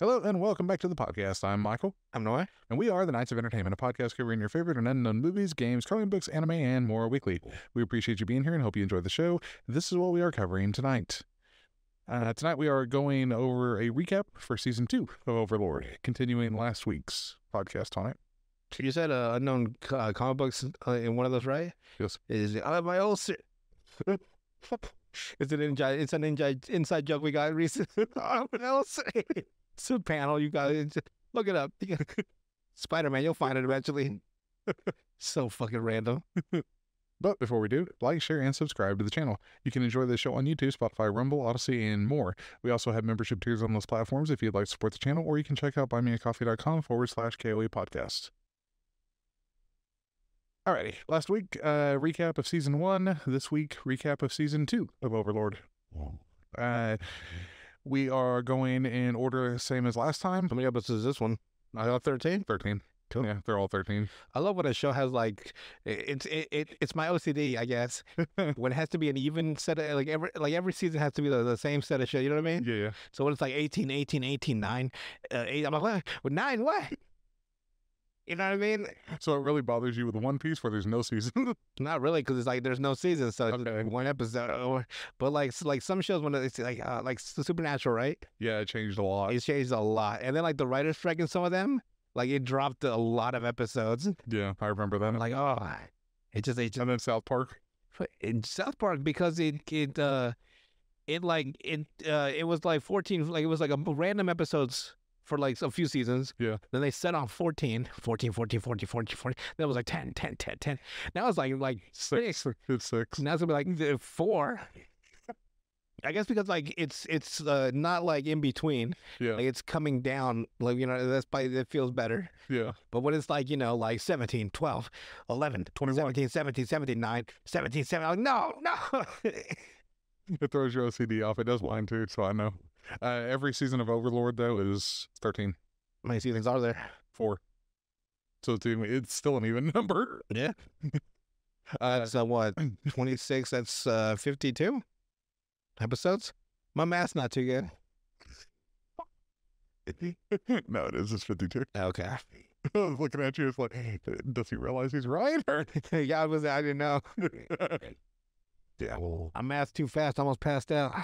Hello and welcome back to the podcast. I'm Michael. I'm Noah. And we are the Knights of Entertainment, a podcast covering your favorite and unknown movies, games, comic books, anime, and more weekly. We appreciate you being here and hope you enjoy the show. This is what we are covering tonight. Tonight we are going over a recap for Season 2 of Overlord, continuing last week's podcast on it. You said unknown comic books in one of those, right? Yes. Is it my old... It's an inside joke we got recently. It's a panel. You guys look it up. Spider-Man, you'll find it eventually. So fucking random. But before we do, like, share, and subscribe to the channel. You can enjoy the show on YouTube, Spotify, Rumble, Odyssey, and more. We also have membership tiers on those platforms if you'd like to support the channel, or you can check out buymeacoffee.com/KOA podcast. Alrighty, last week, recap of Season 1. This week, recap of Season 2 of Overlord. We are going in order same as last time. How many episodes is this one? I got 13? 13. Cool. Yeah, they're all 13. I love when a show has like it's my OCD, I guess. When it has to be an even set of every season has to be the same set of show. You know what I mean? Yeah. So when it's like 18, 9, 8, I'm like, what? With 9, what? You know what I mean? So it really bothers you with One Piece where there's no season? Not really, because it's like there's no season, so Okay. it's one episode. But like some shows when it's like Supernatural, right? Yeah, it changed a lot. It's changed a lot, and then like the writer's strike in some of them, like it dropped a lot of episodes. Yeah, I remember that. I'm like, oh, it just And then South Park. in South Park because it was like 14, like it was like a random episodes for like a few seasons. Yeah. Then they set on 14. Then it was like 10. Now it's like 6. It's 6. Now it's gonna be like 4. I guess because like it's not like in between. Yeah. Like it's coming down. Like, you know, it feels better. Yeah. But when it's like, you know, like 17, 12, 11, 21, 17, 9, 17, 7, I'm like, no. It throws your OCD off. It does mine too, so I know. Every season of Overlord, though, is 13. How many seasons are there? 4. So it's still an even number. Yeah. So what? 26, that's 52 episodes? My math's not too good. No, it is. It's 52. Okay. I was looking at you. It's like, does he realize he's right? Yeah, I didn't know. Yeah. I math too fast, almost passed out.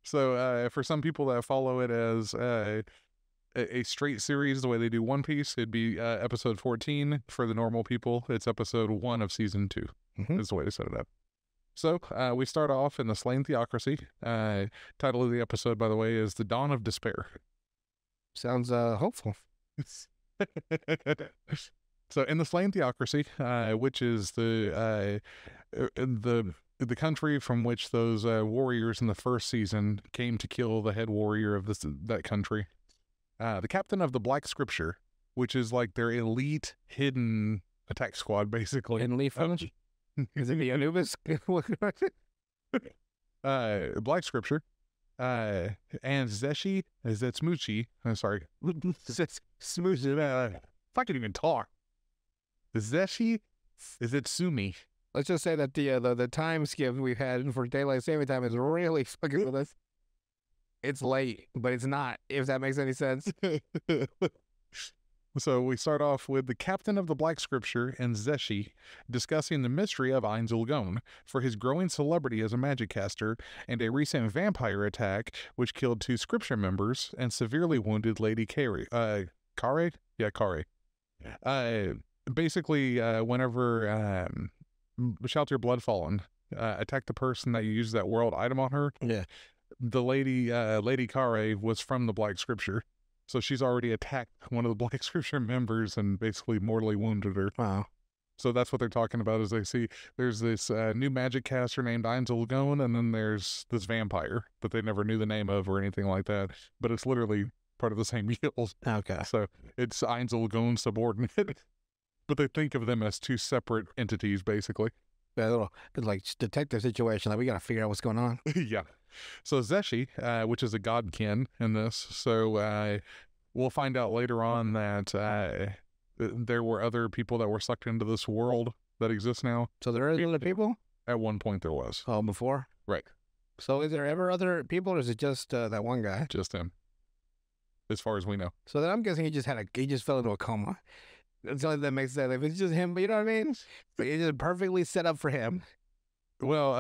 So for some people that follow it as a straight series, the way they do One Piece, it'd be episode 14. For the normal people, it's episode 1 of season 2. Is the way to set it up. So we start off in the Slain Theocracy. Title of the episode, by the way, is The Dawn of Despair. Sounds hopeful. So in the Slain Theocracy, which is the country from which those warriors in the first season came to kill the head warrior of that country, the captain of the Black Scripture, which is like their elite hidden attack squad, basically. In Leaf Village? Is it the Anubis? Black Scripture, and Zeshi Zetsmuchi. I'm sorry, Smoochie. If I could even talk. Zeshi Zetsumi. Let's just say that the time skip we've had for daylight saving time is really fucking with us. It's late, but it's not, if that makes any sense. So we start off with the captain of the Black Scripture and Zeshi discussing the mystery of Ainz Gon for his growing celebrity as a magic caster and a recent vampire attack which killed 2 Scripture members and severely wounded Lady Kare. Kare? Yeah, Kare. Basically, whenever Shelter Bloodfallen attacked the person that used that world item on her, Yeah. the Lady Kare was from the Black Scripture. So she's already attacked one of the Black Scripture members and basically mortally wounded her. Wow. So that's what they're talking about, is they see there's this new magic caster named Ainz Gon, and then there's this vampire that they never knew the name of or anything like that. But it's literally part of the same guild. Okay. So it's Ainz Gon subordinate. But they think of them as 2 separate entities, basically. A little like detective situation. Like, we got to figure out what's going on. Yeah. So Zeshi, which is a godkin in this, so we'll find out later on that there were other people that were sucked into this world that exists now. So there is other people? At one point there was. Oh, before? Right. So is there ever other people, or is it just that one guy? Just him, as far as we know. So then I'm guessing he just fell into a coma. That's the only that makes sense. If it's just him, but you know what I mean? But it's just perfectly set up for him. Well,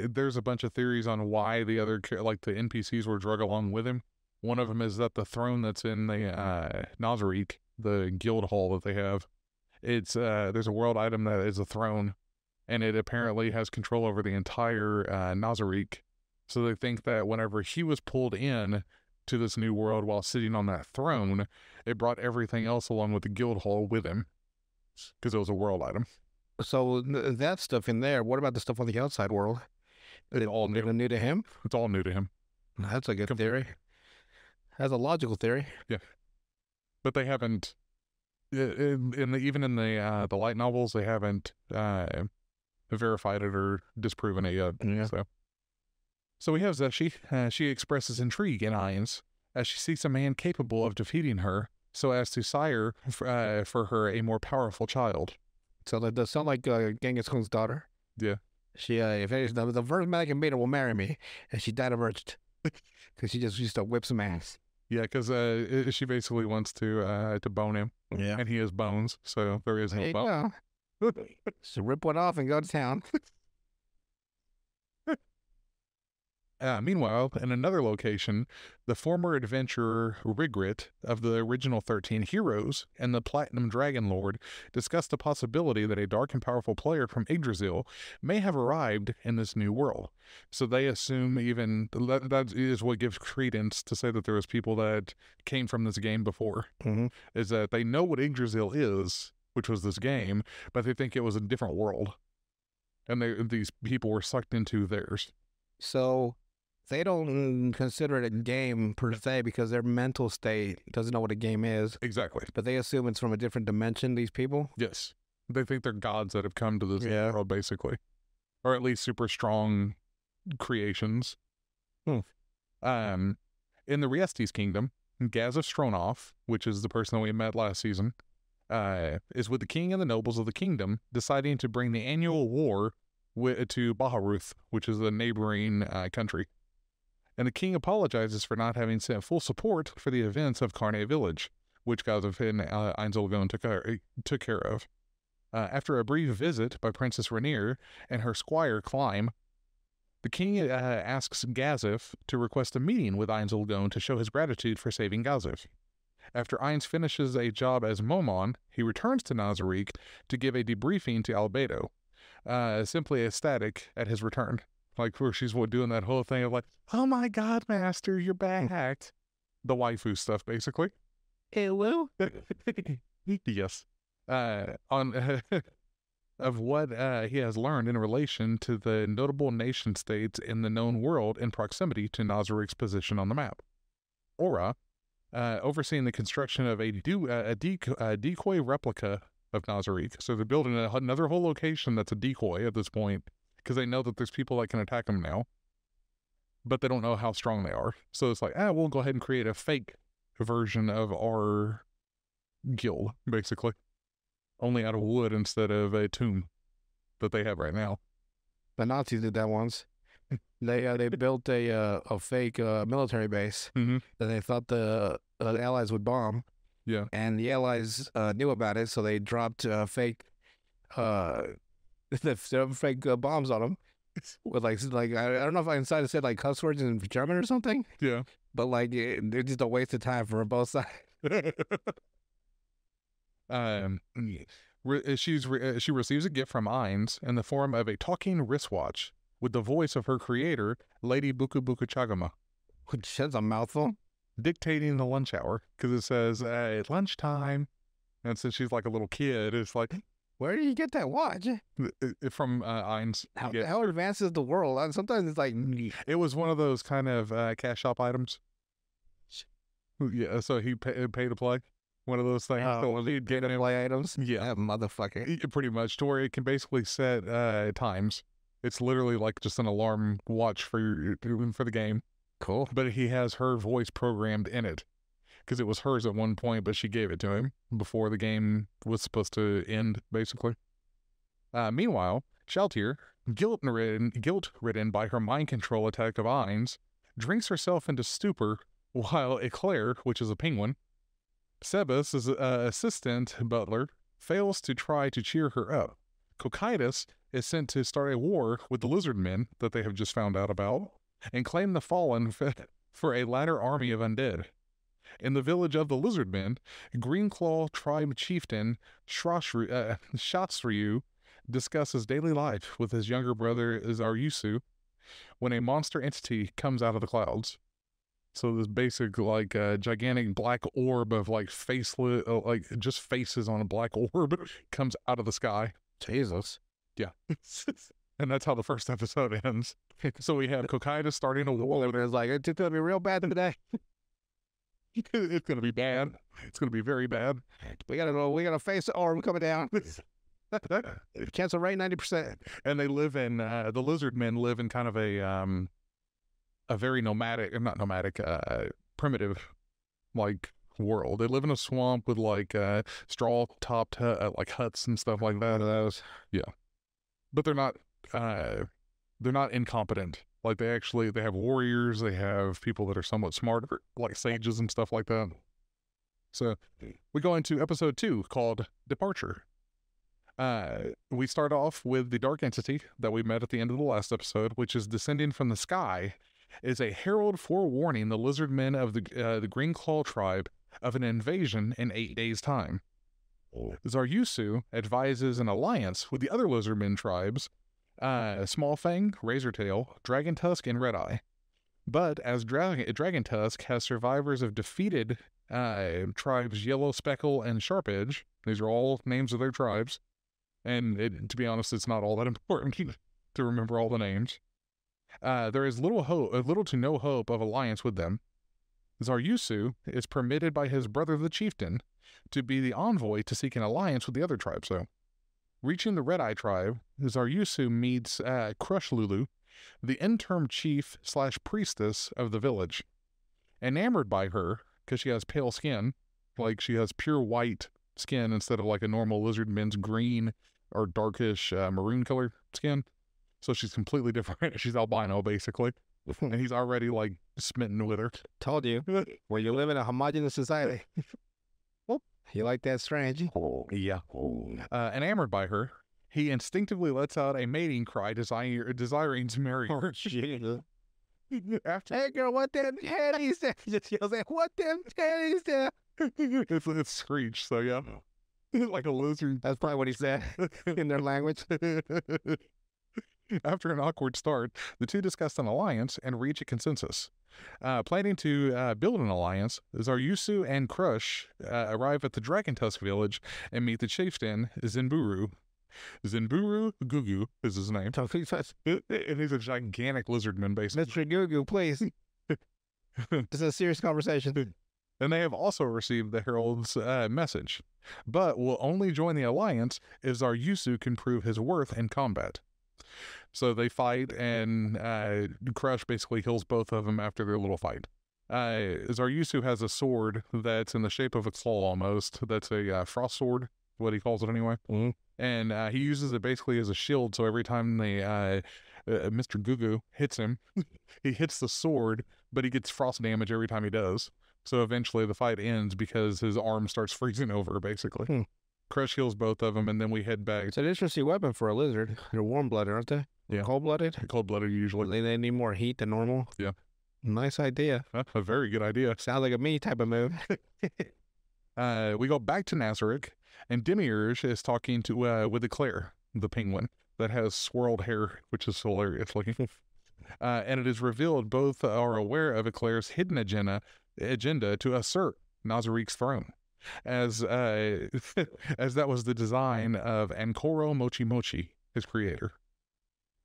there's a bunch of theories on why the other, like the NPCs were drug along with him. One of them is that the throne that's in the Nazarick, the guild hall that they have, it's there's a world item that is a throne, and it apparently has control over the entire Nazarick. So they think that whenever he was pulled in to this new world while sitting on that throne, it brought everything else along with the guild hall with him, because it was a world item. So that stuff in there. What about the stuff on the outside world? It's all new. New to him? It's all new to him. That's a good theory. That's a logical theory. Yeah, but they haven't. Even in the light novels, they haven't verified it or disproven it yet. Yeah. So we have Zeshi. She expresses intrigue in Ainz as she sees a man capable of defeating her, so as to sire for her a more powerful child. So that does sound like Genghis Khan's daughter. Yeah. She, if the first man I can beat her will marry me, and she died of virgin, because she just used to whip some ass. Yeah, because she basically wants to bone him. Yeah. And he has bones, so there is no bone. So rip one off and go to town. Meanwhile, in another location, the former adventurer Rigrit of the original 13 Heroes and the Platinum Dragon Lord discuss the possibility that a dark and powerful player from Yggdrasil may have arrived in this new world. So they assume even that is what gives credence to say that there was people that came from this game before. Mm-hmm. Is that they know what Yggdrasil is, which was this game, but they think it was a different world. And these people were sucked into theirs. So they don't consider it a game per se because their mental state doesn't know what a game is. Exactly. But they assume it's from a different dimension, these people? Yes. They think they're gods that have come to this Yeah. world, basically. Or at least super strong creations. In the Riestes Kingdom, Gaz of Stronov, which is the person that we met last season, is with the king and the nobles of the kingdom, deciding to bring the annual war to Baharuth, which is the neighboring country. And the king apologizes for not having sent full support for the events of Carne Village, which Gazov and Einzelgon took care of. After a brief visit by Princess Rainier and her squire Climb, the king asks Gazov to request a meeting with Einzelgon to show his gratitude for saving Gazov. After Ainz finishes a job as Momon, he returns to Nazarick to give a debriefing to Albedo, simply ecstatic at his return. Like, where she's doing that whole thing of like, oh my god, master, you're back. The waifu stuff, basically. Hello? Yes. On of what he has learned in relation to the notable nation states in the known world in proximity to Nazarick's position on the map. Aura, overseeing the construction of a decoy replica of Nazarick. So they're building another whole location that's a decoy at this point, because they know that there's people that can attack them now, but they don't know how strong they are. So it's like, we'll go ahead and create a fake version of our guild, basically. Only out of wood instead of a tomb that they have right now. The Nazis did that once. They built a fake military base that they thought the Allies would bomb. Yeah. And the Allies knew about it, so they dropped fake fake bombs on them with like I don't know if I inside it said like cuss words in German or something. Yeah. But like they're just a waste of time for both sides. She receives a gift from Ainz in the form of a talking wristwatch with the voice of her creator, Lady Buku Buku Chagama. Which is a mouthful. Dictating the lunch hour, because it says, it's lunchtime. And since she's like a little kid, it's like, where do you get that watch? From Ainz. How advanced is the world? Sometimes it's like... It was one of those kind of cash shop items. Yeah, so he pay to play. One of those things. So he'd get to play items? Yeah. That motherfucker. Pretty much, to where it can basically set times. It's literally like just an alarm watch for the game. Cool. But he has her voice programmed in it, because it was hers at one point, but she gave it to him before the game was supposed to end, basically. Meanwhile, Shaltir, guilt-ridden by her mind control attack of Ainz, drinks herself into stupor while Eclair, which is a penguin, Sebas' assistant butler, fails to try to cheer her up. Cocytus is sent to start a war with the lizard men that they have just found out about and claim the fallen for a latter army of undead. In the village of the lizard men, Greenclaw tribe chieftain Shatsryu discusses daily life with his younger brother Zaryusu when a monster entity comes out of the clouds. So this basic, like, gigantic black orb of, like, faceless, like, just faces on a black orb comes out of the sky. Jesus. Yeah. And that's how the first episode ends. So we have Cocytus starting a war. It's like, it's going to be real bad today. It's going to be bad. It's going to be very bad. We got to face the orb coming down. Cancel rate 90%. And they live in, the lizard men live in kind of a very primitive, like, world. They live in a swamp with, like, straw-topped, like, huts and stuff like that. Those. Yeah. But they're not incompetent. Like, they have warriors, they have people that are somewhat smarter, like sages and stuff like that. So, we go into episode 2, called Departure. We start off with the dark entity that we met at the end of the last episode, which is descending from the sky, is a herald forewarning the lizard men of the Greenclaw tribe of an invasion in 8 days' time. Zaryusu advises an alliance with the other lizardmen tribes, Smallfang, Razortail, Dragon Tusk, and Red Eye. But as Dragon Tusk has survivors of defeated tribes Yellow Speckle and Sharp Edge, these are all names of their tribes, and to be honest, it's not all that important to remember all the names. There is little to no hope of alliance with them. Zaryusu is permitted by his brother the chieftain to be the envoy to seek an alliance with the other tribes, though. Reaching the Red Eye tribe, Zaryusu meets Crush Lulu, the interim chief / priestess of the village. Enamored by her, because she has pale skin, like she has pure white skin instead of like a normal lizard man's green or darkish maroon color skin. So she's completely different. She's albino, basically. And he's already, like, smitten with her. Told you. When you live in a homogenous society. Well, you like that strange. Yeah. Enamored by her, he instinctively lets out a mating cry desiring to marry her. Hey, girl, what them teddies there? Just yells at, what them teddies there? It's Screech, so yeah. Like a lizard. That's probably what he said in their language. After an awkward start, the two discuss an alliance and reach a consensus. Planning to build an alliance, Zaryusu and Crush arrive at the Dragon Tusk village and meet the chieftain, Zenburu. Zenburu Gugu is his name. And he's a gigantic lizardman, basically. Mr. Gugu, please. This is a serious conversation. And they have also received the Herald's message, but will only join the alliance if Zaryusu can prove his worth in combat. So they fight, and Crush basically kills both of them after their little fight. Zaryusu has a sword that's in the shape of a claw almost. That's a frost sword, what he calls it anyway. Mm-hmm. And he uses it basically as a shield, so every time Mr. Gugu hits him, he hits the sword, but he gets frost damage every time he does. So eventually the fight ends because his arm starts freezing over, basically. Crush kills both of them, and then we head back. It's an interesting weapon for a lizard. They're warm-blooded, aren't they? Yeah. Cold-blooded? Cold-blooded, usually. They need more heat than normal? Yeah. Nice idea. A very good idea. Sounds like a me type of move. We go back to Nazarick, and Demiurge is talking to with Eclair, the penguin, that has swirled hair, which is hilarious looking. And it is revealed both are aware of Eclair's hidden agenda to assert Nazarick's throne, as that was the design of Ankoro Mochi Mochi, his creator.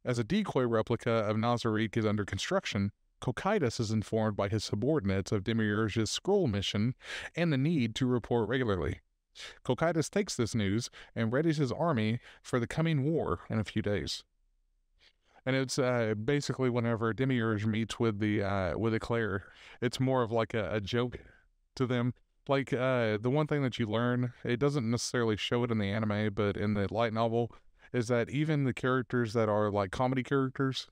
As a decoy replica of Nazarick is under construction, Cocytus is informed by his subordinates of Demiurge's scroll mission and the need to report regularly. Cocytus takes this news and readies his army for the coming war in a few days. And it's basically whenever Demiurge meets with Eclair, it's more of like a joke to them. Like, the one thing that you learn, it doesn't necessarily show it in the anime, but in the light novel, is that even the characters that are like comedy characters,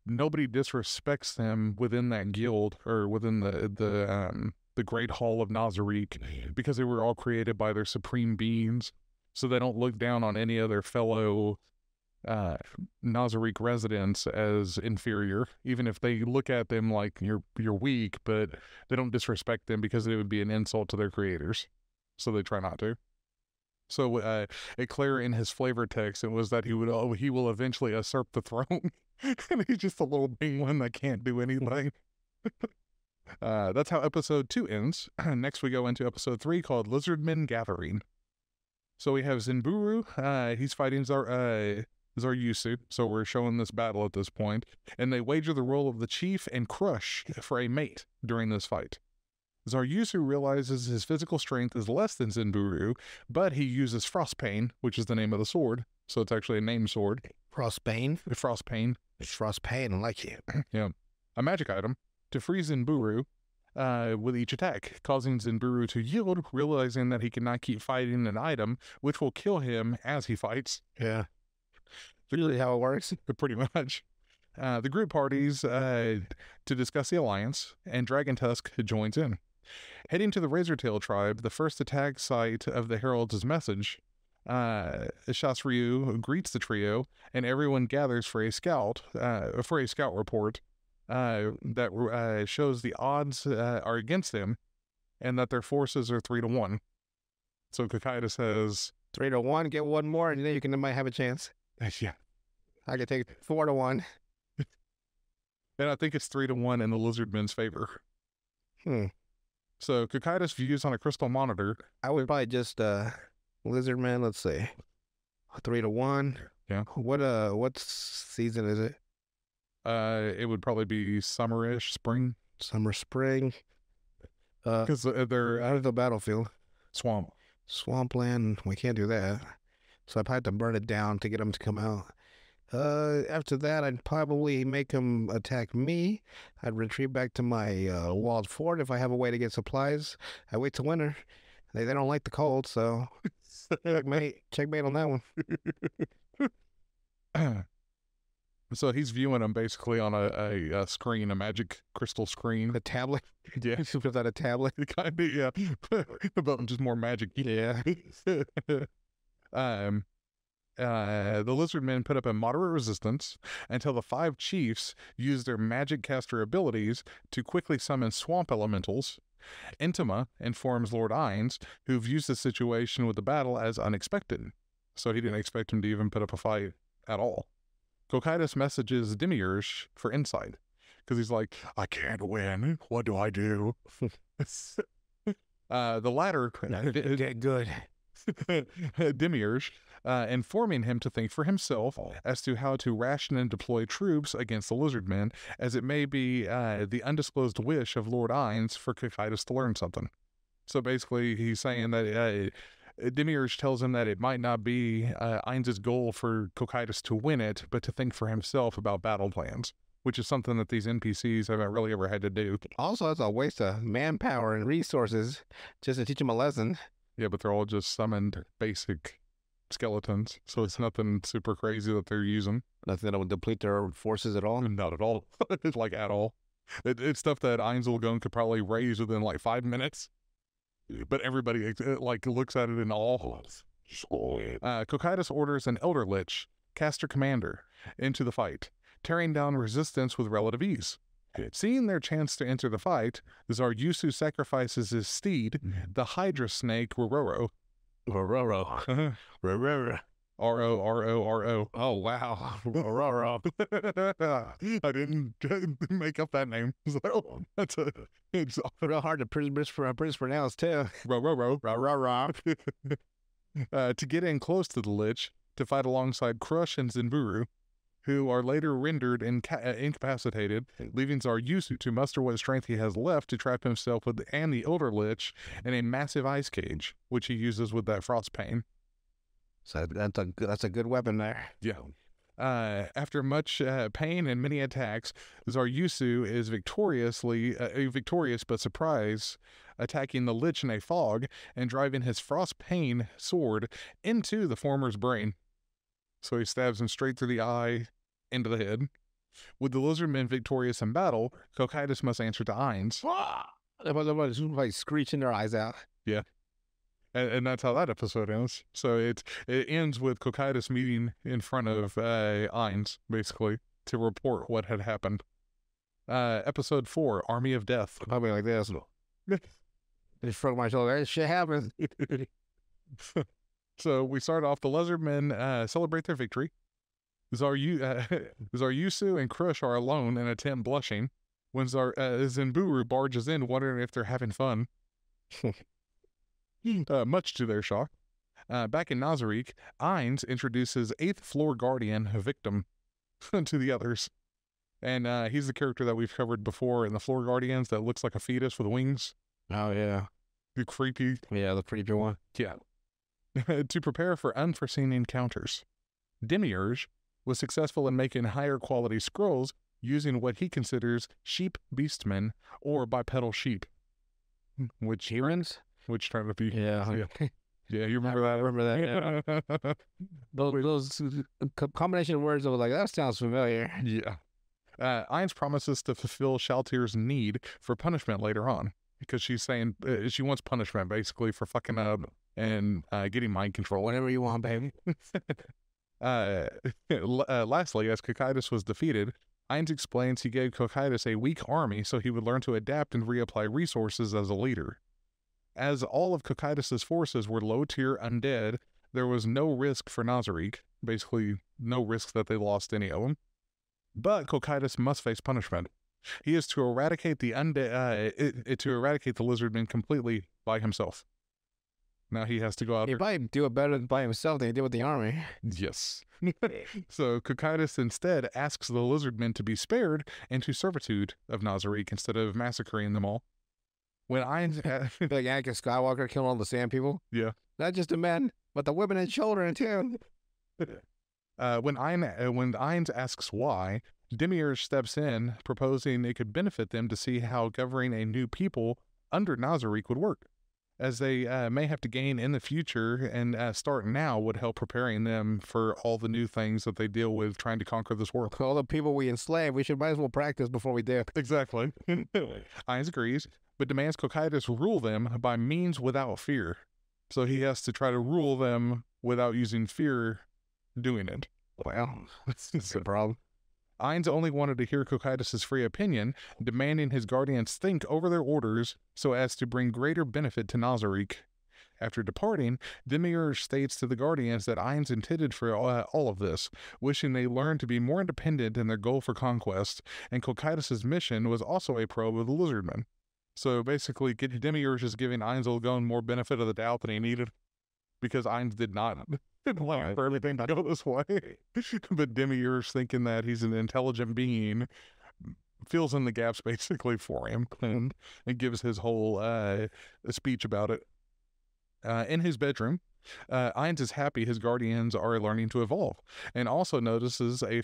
nobody disrespects them within that guild or within the Great Hall of Nazarick, because they were all created by their supreme beings. So they don't look down on any other fellow Nazarick residents as inferior, even if they look at them like you're weak, but they don't disrespect them because it would be an insult to their creators. So they try not to. So Eclair in his flavor text, it was that he will eventually usurp the throne. And he's just a little penguin that can't do anything. That's how episode 2 ends. Next we go into episode 3 called Lizardmen Gathering. So we have Zenburu. He's fighting Zaryusu. So we're showing this battle at this point. And they wager the role of the chief and Crush for a mate during this fight. Zaryusu realizes his physical strength is less than Zenburu, but he uses Frostpain, which is the name of the sword. So it's actually a named sword. Frostpain? Frostpain. It's Frostpain, I like it. Yeah. A magic item to freeze Zenburu with each attack, causing Zenburu to yield, realizing that he cannot keep fighting an item, which will kill him as he fights. Yeah. Really how it works? Pretty much. The group parties to discuss the alliance, and Dragon Tusk joins in. Heading to the Razortail tribe, the first attack site of the Herald's message, Shasryu greets the trio, and everyone gathers for a scout report that shows the odds are against them, and that their forces are 3-1. So Kakaido says 3-1, get one more, and then you might have a chance. Yeah, I could take 4-1. And I think it's 3-1 in the Lizardmen's favor. So Kakaido's views on a crystal monitor. I would probably just Lizardman. Let's see, 3-1. Yeah. What season is it? It would probably be summerish, spring. Summer, spring. Because they're out of the battlefield. Swampland. We can't do that. So I probably have to burn it down to get them to come out. After that, I'd probably make them attack me. I'd retreat back to my walled fort if I have a way to get supplies. I wait till winter. They don't like the cold, so checkmate on that one. So he's viewing them basically on a screen, a magic crystal screen. A tablet? Yeah. He puts out a tablet? Kind of, yeah. But just more magic. Yeah. The Lizardmen put up a moderate resistance until the 5 chiefs used their magic caster abilities to quickly summon swamp elementals. Intima informs Lord Ainz, who views the situation with the battle as unexpected. So he didn't expect him to even put up a fight at all. Kokaitis messages Demiurge for insight, because he's like, I can't win. What do I do? The latter... Get good. Demiurge, informing him to think for himself as to how to ration and deploy troops against the Lizardmen, as it may be the undisclosed wish of Lord Ainz for Kokaitis to learn something. So basically, he's saying that Demiurge tells him that it might not be Ainz's goal for Kokaitis to win it, but to think for himself about battle plans, which is something that these NPCs haven't really ever had to do. Also, it's a waste of manpower and resources just to teach him a lesson. Yeah, but they're all just summoned basic skeletons, so it's nothing super crazy that they're using. Nothing that would deplete their forces at all? Not at all. Like, at all. It's stuff that Einzelgun could probably raise within, 5 minutes. But everybody, looks at it in awe. Kokaitis orders an Elder Lich, caster commander, into the fight, tearing down resistance with relative ease. Seeing their chance to enter the fight, Zaryusu sacrifices his steed, the Hydra snake Rororo. Rororo. R-O-R-O-R-O. Oh, wow. Rororo. I didn't make up that name. So it's real hard to pronounce, too. Rororo. Rororo. To get in close to the Lich, to fight alongside Crush and Zenburu, who are later rendered incapacitated, leaving Zaryusu to muster what strength he has left to trap himself and the Elder Lich in a massive ice cage, which he uses with that Frostpain. So that's a good weapon there. Yeah. After much pain and many attacks, Zaryusu is victorious but surprised, attacking the Lich in a fog and driving his Frostpain sword into the former's brain. So he stabs him straight through the eye, into the head. With the lizardmen victorious in battle, Cocytus must answer to Ainz. Everybody's like screeching their eyes out. Yeah. And that's how that episode ends. So it ends with Cocytus meeting in front of Ainz, basically, to report what had happened. Episode 4, Army of Death. Probably like this. They shrug my shoulder. Hey, shit happens. So we start off, the lizardmen celebrate their victory. Zaryusu and Crush are alone in a tent blushing when Zenburu barges in wondering if they're having fun. Much to their shock. Back in Nazarick, Ainz introduces 8th floor guardian Victim to the others. And he's the character that we've covered before in the Floor Guardians that looks like a fetus with wings. Oh, yeah. The creepy. Yeah, the creepy one. Yeah. To prepare for unforeseen encounters. Demiurge was successful in making higher quality scrolls using what he considers sheep beastmen or bipedal sheep. Which turned to be... Yeah. Yeah, you remember that? I remember that. Yeah. those combination of words, I was like, that sounds familiar. Yeah. Ainz promises to fulfill Shaltir's need for punishment later on, because she's saying she wants punishment, basically, for fucking up and getting mind control. Whatever you want, baby. Lastly, as Cocytus was defeated, Ainz explains he gave Cocytus a weak army so he would learn to adapt and reapply resources as a leader. As all of Cocytus's forces were low-tier undead, there was no risk for Nazarick, basically no risk that they lost any of them. But Cocytus must face punishment. He is to eradicate the lizardmen completely by himself. Now he has to go out. He probably do it better by himself than he did with the army. Yes. So Cocytus instead asks the lizardmen to be spared into servitude of Nazarick instead of massacring them all. When Ainz... like Anakin Skywalker killing all the sand people? Yeah. Not just the men, but the women and children, too. When Ainz asks why, Demiurge steps in, proposing it could benefit them to see how governing a new people under Nazarick would work, as they may have to gain in the future, and start now would help preparing them for all the new things that they deal with trying to conquer this world. All the people we enslave, we might as well practice before we do. Exactly. Ainz agrees, but demands Cocytus rule them by means without fear. So he has to try to rule them without using fear doing it. Well, that's a problem. Ainz only wanted to hear Cocytus's free opinion, demanding his guardians think over their orders so as to bring greater benefit to Nazarick. After departing, Demiurge states to the guardians that Ainz intended for all of this, wishing they learned to be more independent in their goal for conquest, and Cocytus's mission was also a probe of the lizardmen. So basically, Demiurge is giving Ainz Olgon more benefit of the doubt than he needed, because Ainz didn't want for everything to go this way. But Demiurge, thinking that he's an intelligent being, fills in the gaps basically for him and gives his whole speech about it. In his bedroom, Ainz is happy his guardians are learning to evolve, and also notices a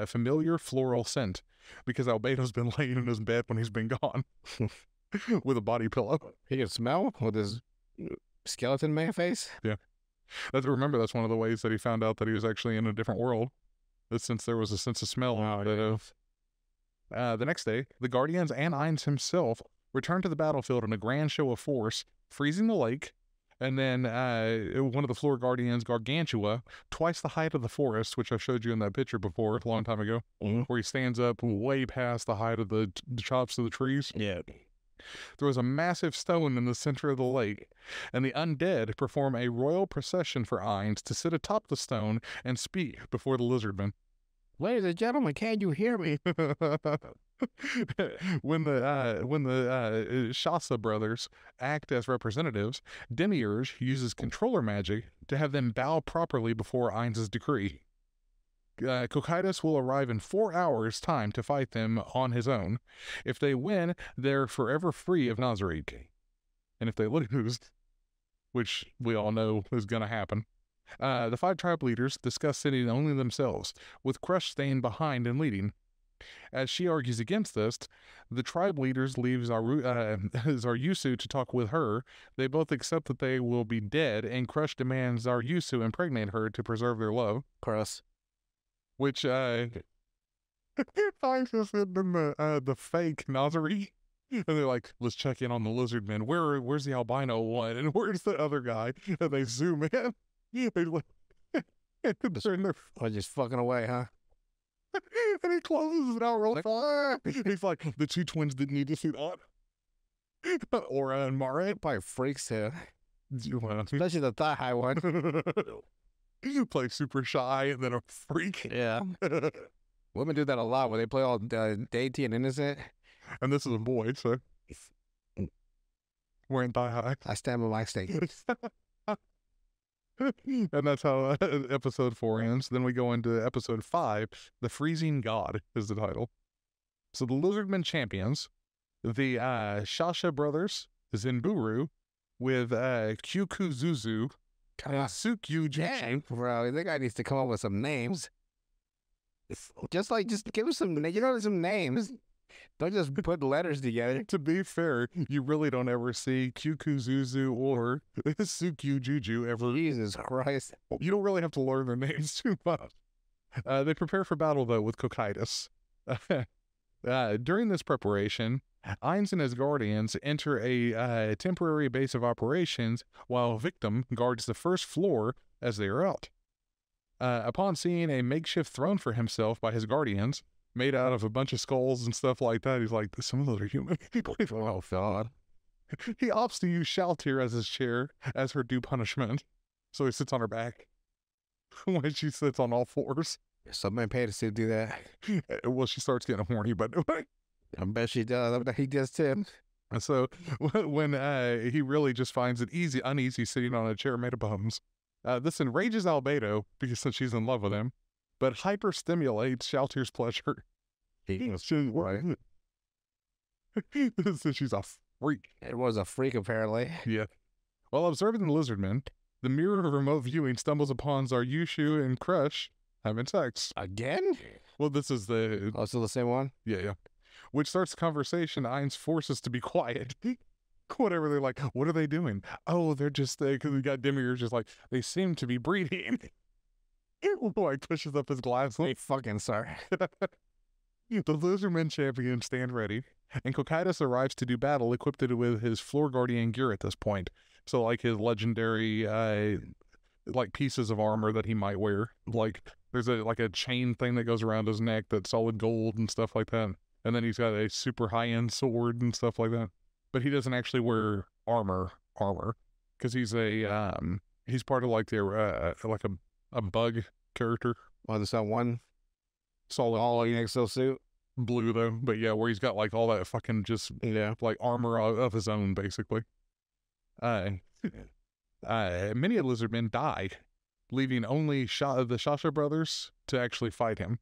familiar floral scent, because Albedo's been laying in his bed when he's been gone with a body pillow. He can smell with his skeleton man face? Yeah. Remember, that's one of the ways that he found out that he was actually in a different world, since there was a sense of smell. The next day, the Guardians and Ainz himself return to the battlefield in a grand show of force, freezing the lake, and then one of the Floor Guardians, Gargantua, twice the height of the forest, which I showed you in that picture before a long time ago, where he stands up way past the height of the tops of the trees. Yeah. Throws a massive stone in the center of the lake, and the undead perform a royal procession for Ainz to sit atop the stone and speak before the lizardmen. Ladies and gentlemen, can you hear me? When the Shasa brothers act as representatives, Demiurge uses controller magic to have them bow properly before Ainz's decree. Cocytus will arrive in 4 hours' time to fight them on his own. If they win, they're forever free of Nazarick. And if they lose, which we all know is going to happen, the 5 tribe leaders discuss sending only themselves, with Crush staying behind and leading. As she argues against this, the tribe leaders leave Zaryusu to talk with her. They both accept that they will be dead, and Crush demands Zaryusu impregnate her to preserve their love. Gross. Which finds us in the fake Nazari. And they're like, let's check in on the lizard men. Where's the albino one? And where's the other guy? And they zoom in. They look, they're in their... Or just fucking away, huh? And he closes it out real fast. He's like, the two twins didn't need to see that. Aura and Mara. Probably freaks too. Well, Especially the thigh high one. you play super shy and then a freak. Yeah. Women do that a lot where they play all dainty and innocent. And this is a boy, so wearing thigh high. I stand by my statement. And that's how episode 4 ends. Then we go into episode 5. The Freezing God is the title. So the Lizardmen champions, the Shasha brothers, Zenburu, with Kyukuzuzu, Sukyu Dang, bro, that guy needs to come up with some names. Just give him some names. Don't just put letters together. To be fair, you really don't ever see Kyukuzuzu or Sukyu Juju ever. Jesus Christ. You don't really have to learn their names too much. They prepare for battle, though, with Cocytus. During this preparation, Ainz and his guardians enter a temporary base of operations while Victim guards the first floor as they are out. Upon seeing a makeshift throne for himself by his guardians, made out of a bunch of skulls and stuff like that, he's like, some of those are human people. Oh, God. He opts to use Shaltir as his chair as her due punishment. So he sits on her back when she sits on all fours. Somebody paid us to do that. Well, she starts getting horny, but I bet she does. I bet he does too. and so when he really just finds it uneasy sitting on a chair made of bones, this enrages Albedo because since she's in love with him, but hyper-stimulates Shaltir's pleasure. Right. So she's a freak. It was a freak, apparently. Yeah. While observing the lizardmen, the mirror of remote viewing stumbles upon Zaryushu and Crush having sex. Again? Well, this is the... Oh, still the same one? Yeah. Which starts the conversation. Ainz forces to be quiet. Whatever, they're like, what are they doing? Oh, they're just... Because we got Demir just like, they seem to be breeding. Like, pushes up his glass. Hey, fucking sorry. The Lizardmen champions stand ready, and Cocytus arrives to do battle equipped with his floor guardian gear at this point. So, like, his legendary, like, pieces of armor that he might wear. Like, there's a chain thing that goes around his neck that's solid gold and stuff like that. And then he's got a super high-end sword and stuff like that. But he doesn't actually wear armor, because he's he's part of, like, the, like a bug character. Well, there's that one Solid all-in exosuit. blue, though. But yeah, where he's got, like, all that fucking just, like, armor of his own, basically. Many lizardmen die, leaving only the Shasha brothers to actually fight him.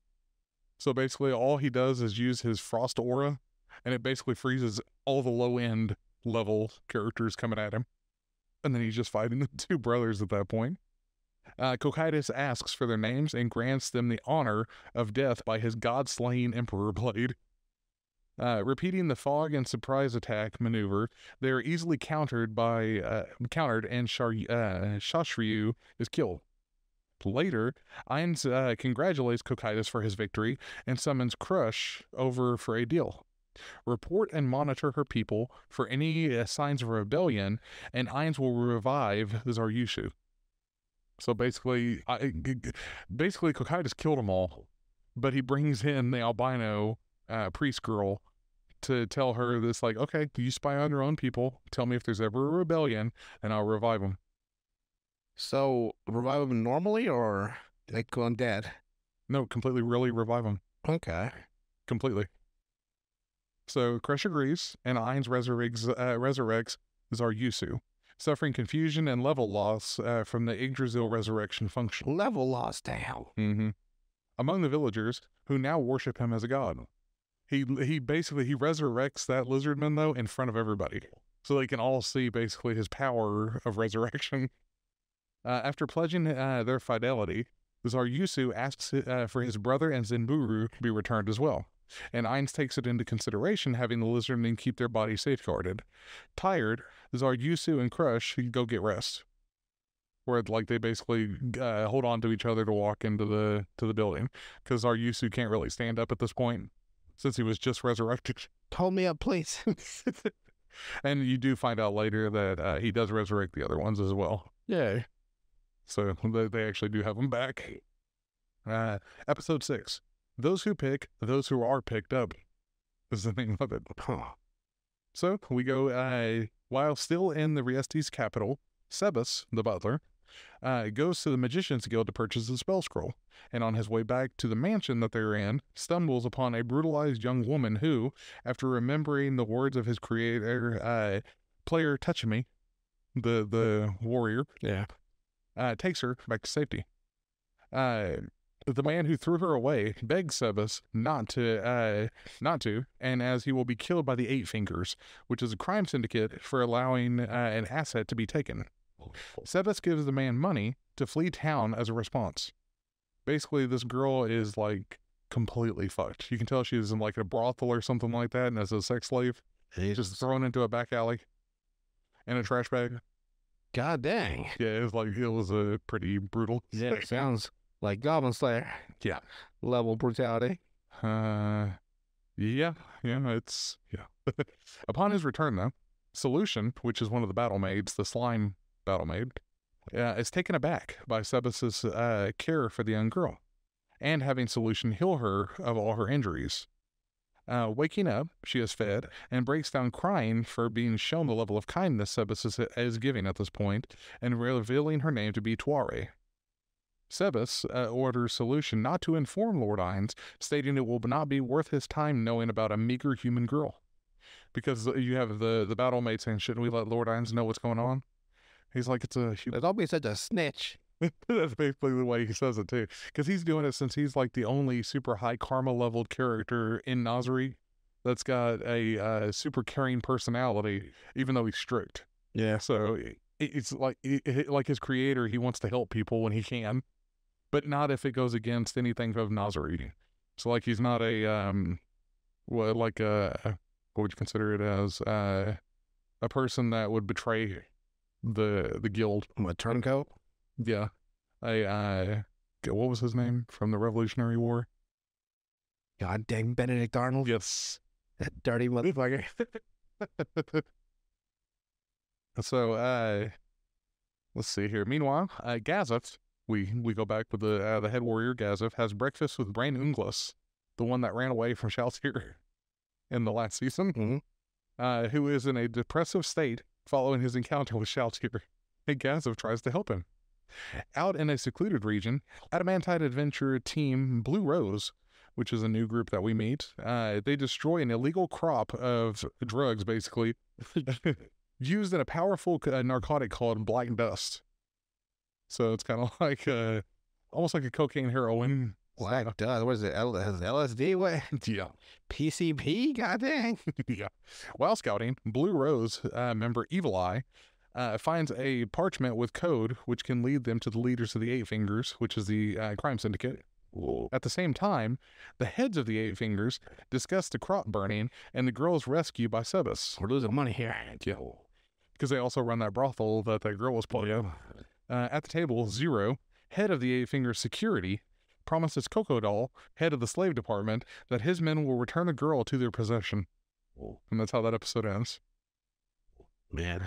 So basically, all he does is use his frost aura, and it basically freezes all the low-end level characters coming at him. And then he's just fighting the two brothers at that point. Cocytus asks for their names and grants them the honor of death by his god-slaying Emperor Blade. Repeating the fog and surprise attack maneuver, they are easily countered and Shashryu is killed. Later, Ainz congratulates Cocytus for his victory and summons Crush over for a deal. Report and monitor her people for any signs of rebellion, and Ainz will revive Zaryushu. So basically, Cocytus killed them all, but he brings in the albino priest girl to tell her this, like, okay, you spy on your own people, tell me if there's ever a rebellion, and I'll revive them. So, revive them normally, or they go undead? No, completely, really revive them. Okay. Completely. So, Crush agrees, and Ainz resurrects Zaryusu, suffering confusion and level loss from the Yggdrasil resurrection function. Level loss, damn. Among the villagers, who now worship him as a god. He resurrects that lizardman, though, in front of everybody. So they can all see, basically, his power of resurrection. After pledging their fidelity, Zaryusu asks for his brother and Zenburu be returned as well. and Ainz takes it into consideration having the lizardmen keep their bodies safeguarded. Tired, Zardyusu and Crush go get rest, where like they basically hold on to each other to walk into the building, because Zardyusu can't really stand up at this point since he was just resurrected. Hold me up, please. And you do find out later that he does resurrect the other ones as well. Yeah. So they actually do have them back. Episode 6. Those who pick, those who are picked up, is the name of it. Huh. So we go, while still in the Riestes capital, Sebas, the butler, goes to the Magician's Guild to purchase a spell scroll, and on his way back to the mansion that they're in, stumbles upon a brutalized young woman who, after remembering the words of his creator, player Touchamy, the warrior, takes her back to safety. The man who threw her away begs Sebas not to, and as he will be killed by the Eight Fingers, which is a crime syndicate for allowing an asset to be taken. Sebas gives the man money to flee town as a response. Basically, this girl is like completely fucked. You can tell she's in like a brothel or something like that, and as a sex slave, just thrown into a back alley in a trash bag. God dang. Yeah, it was a pretty brutal. Yeah, it sounds like Goblin Slayer. Yeah. Level brutality. Yeah. Upon his return, though, Solution, which is one of the battle maids, the slime battle maid, is taken aback by Sebas's care for the young girl, and having Solution heal her of all her injuries. Waking up, she is fed and breaks down crying for being shown the level of kindness Sebas is giving at this point, and revealing her name to be Tuare. Sebas orders Solution not to inform Lord Ainz, stating it will not be worth his time knowing about a meager human girl. Because you have the battle mate saying, shouldn't we let Lord Ainz know what's going on? He's like, don't be such a snitch. That's basically the way he says it too. Because he's doing it since he's like the only super high karma leveled character in Nazari that's got a super caring personality, even though he's strict. Yeah. So it's like his creator, he wants to help people when he can, but not if it goes against anything of Nazari. So like he's not what would you consider it as? A person that would betray the guild. A turncoat? Yeah. What was his name from the Revolutionary War? God dang Benedict Arnold. Yes. That dirty motherfucker. So, let's see here. Meanwhile, Gazeth, we go back with the head warrior Gazeth, has breakfast with Brain Unglas, the one that ran away from Shaltir in the last season, who is in a depressive state following his encounter with Shaltir. And Gazeth tries to help him. Out in a secluded region, Adamantite adventure team Blue Rose, which is a new group that we meet, they destroy an illegal crop of drugs, basically, used in a powerful narcotic called Black Dust. So it's kind of like almost like a cocaine heroin. Black Dust. What is it? LSD? What? Yeah. PCP? God dang. Yeah. While scouting, Blue Rose member Evil Eye finds a parchment with code which can lead them to the leaders of the Eight Fingers, which is the crime syndicate. Whoa. At the same time, the heads of the Eight Fingers discuss the crop burning and the girl's rescue by Sebas. We're losing money here. Yeah. Because they also run that brothel that girl was playing. At the table, Zero, head of the Eight Fingers security, promises Coco Doll, head of the slave department, that his men will return the girl to their possession. And that's how that episode ends. Man.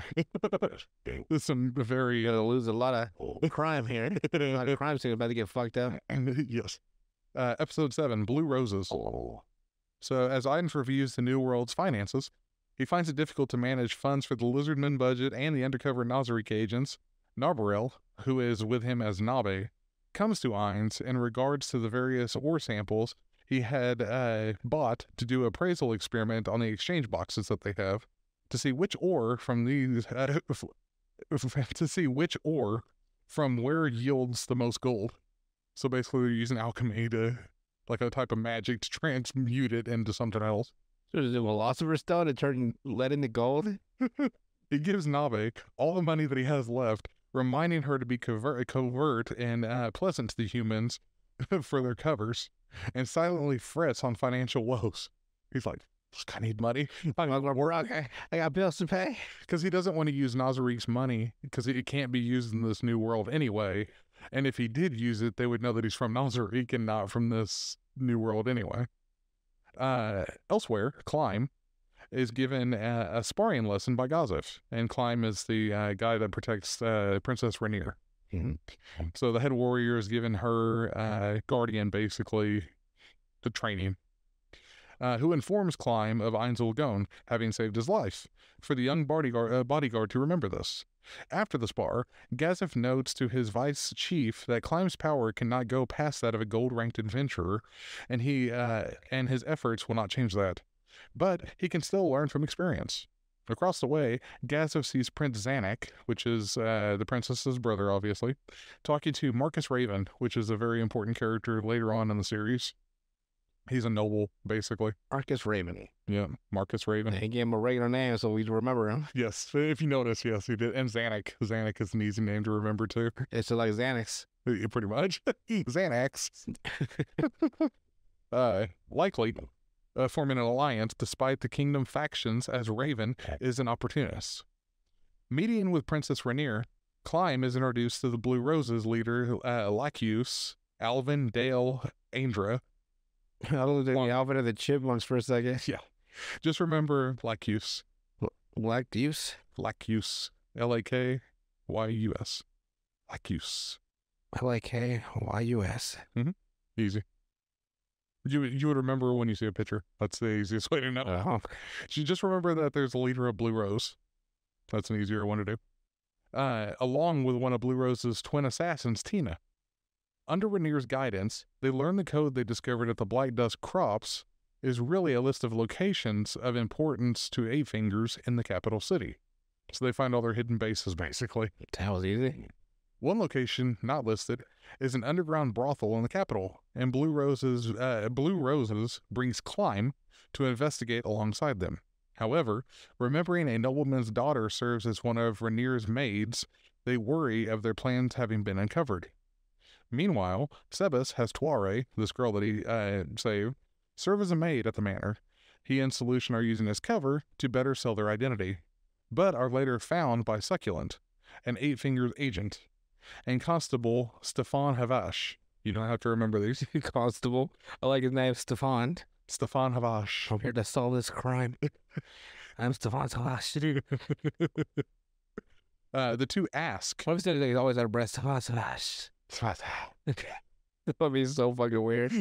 There's some very... You're going to lose a lot of crime here. A lot of crime scenes about to get fucked up. Yes. Episode 7, Blue Roses. So as Ainz reviews the New World's finances, he finds it difficult to manage funds for the Lizardman budget and the undercover Nazarick agents. Narbarel, who is with him as Nabe, comes to Ainz in regards to the various ore samples he had bought to do an appraisal experiment on the exchange boxes that they have, to see which ore from these, to see which ore from where yields the most gold. So basically they're using alchemy to, like a type of magic, to transmute it into something else. So is it a philosopher's stone to turn lead into gold? He gives Nabe all the money that he has left, reminding her to be covert and pleasant to the humans for their covers. and silently frets on financial woes. He's like, I need money. I got bills to pay. Because he doesn't want to use Nazarique's money because it can't be used in this new world anyway. And if he did use it, they would know that he's from Nazarique and not from this new world anyway. Elsewhere, Climb is given a sparring lesson by Gazef. And Climb is the guy that protects Princess Rainier. Mm-hmm. So the head warrior is giving her guardian, basically, the training. Who informs Climb of Ainzel Gon having saved his life, for the young bodyguard to remember this. After the spar, Gazef notes to his vice chief that Climb's power cannot go past that of a gold-ranked adventurer, and his efforts will not change that. But he can still learn from experience. Across the way, Gazef sees Prince Zanuck, which is the princess's brother, obviously, talking to Marcus Raven, which is a very important character later on in the series. He's a noble, basically. Marcus Raven. Yeah, Marcus Raven. He gave him a regular name so we'd remember him. Yes, if you notice, yes, he did. And Zanuck. Zanuck is an easy name to remember, too. It's like Xanax. Yeah, pretty much. Xanax. Likely forming an alliance despite the kingdom factions, as Raven is an opportunist. Meeting with Princess Rainier, Climb is introduced to the Blue Roses leader, Lacuse, Alvin, Dale, Andra. I looked at the Alvin and the Chipmunks for a second. Yeah. Just remember Lacuse. Lacuse? Lacuse. L-A-K-Y-U-S. Lacuse. L-A-K-Y-U-S. Mm-hmm. Easy. You would remember when you see a picture. That's the easiest way to know. Oh. You just remember that there's a leader of Blue Rose. That's an easier one to do. Along with one of Blue Rose's twin assassins, Tina. Under Rainier's guidance, they learn the code they discovered at the Black Dust Crops is really a list of locations of importance to Eight Fingers in the capital city. So they find all their hidden bases, basically. That was easy. One location, not listed, is an underground brothel in the capital, and Blue Roses brings Climb to investigate alongside them. However, remembering a nobleman's daughter serves as one of Rainier's maids, they worry of their plans having been uncovered. Meanwhile, Sebas has Tuare, this girl that he saved, serve as a maid at the manor. He and Solution are using as cover to better sell their identity, but are later found by Succulent, an Eight Fingers agent, and Constable Stefan Havash. You don't have to remember these. Constable. I like his name, Stefan. Stefan Havash. I'm here to solve this crime. I'm Stefan Havash. The two ask. What if he's always out of breath? Stefan Havash. That would be so fucking weird.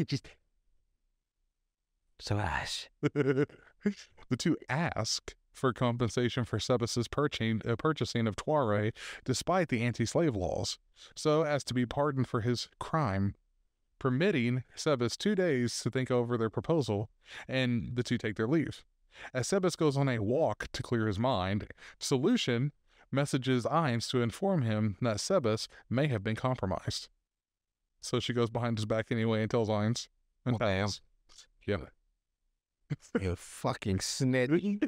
Havash. The two ask for compensation for Sebas's purchasing of Tuare despite the anti-slave laws, so as to be pardoned for his crime, permitting Sebas 2 days to think over their proposal, and the two take their leave. As Sebas goes on a walk to clear his mind, Solution messages Ainz to inform him that Sebas may have been compromised. So she goes behind his back anyway and tells Ainz. And damn. Yeah. You fucking snitch.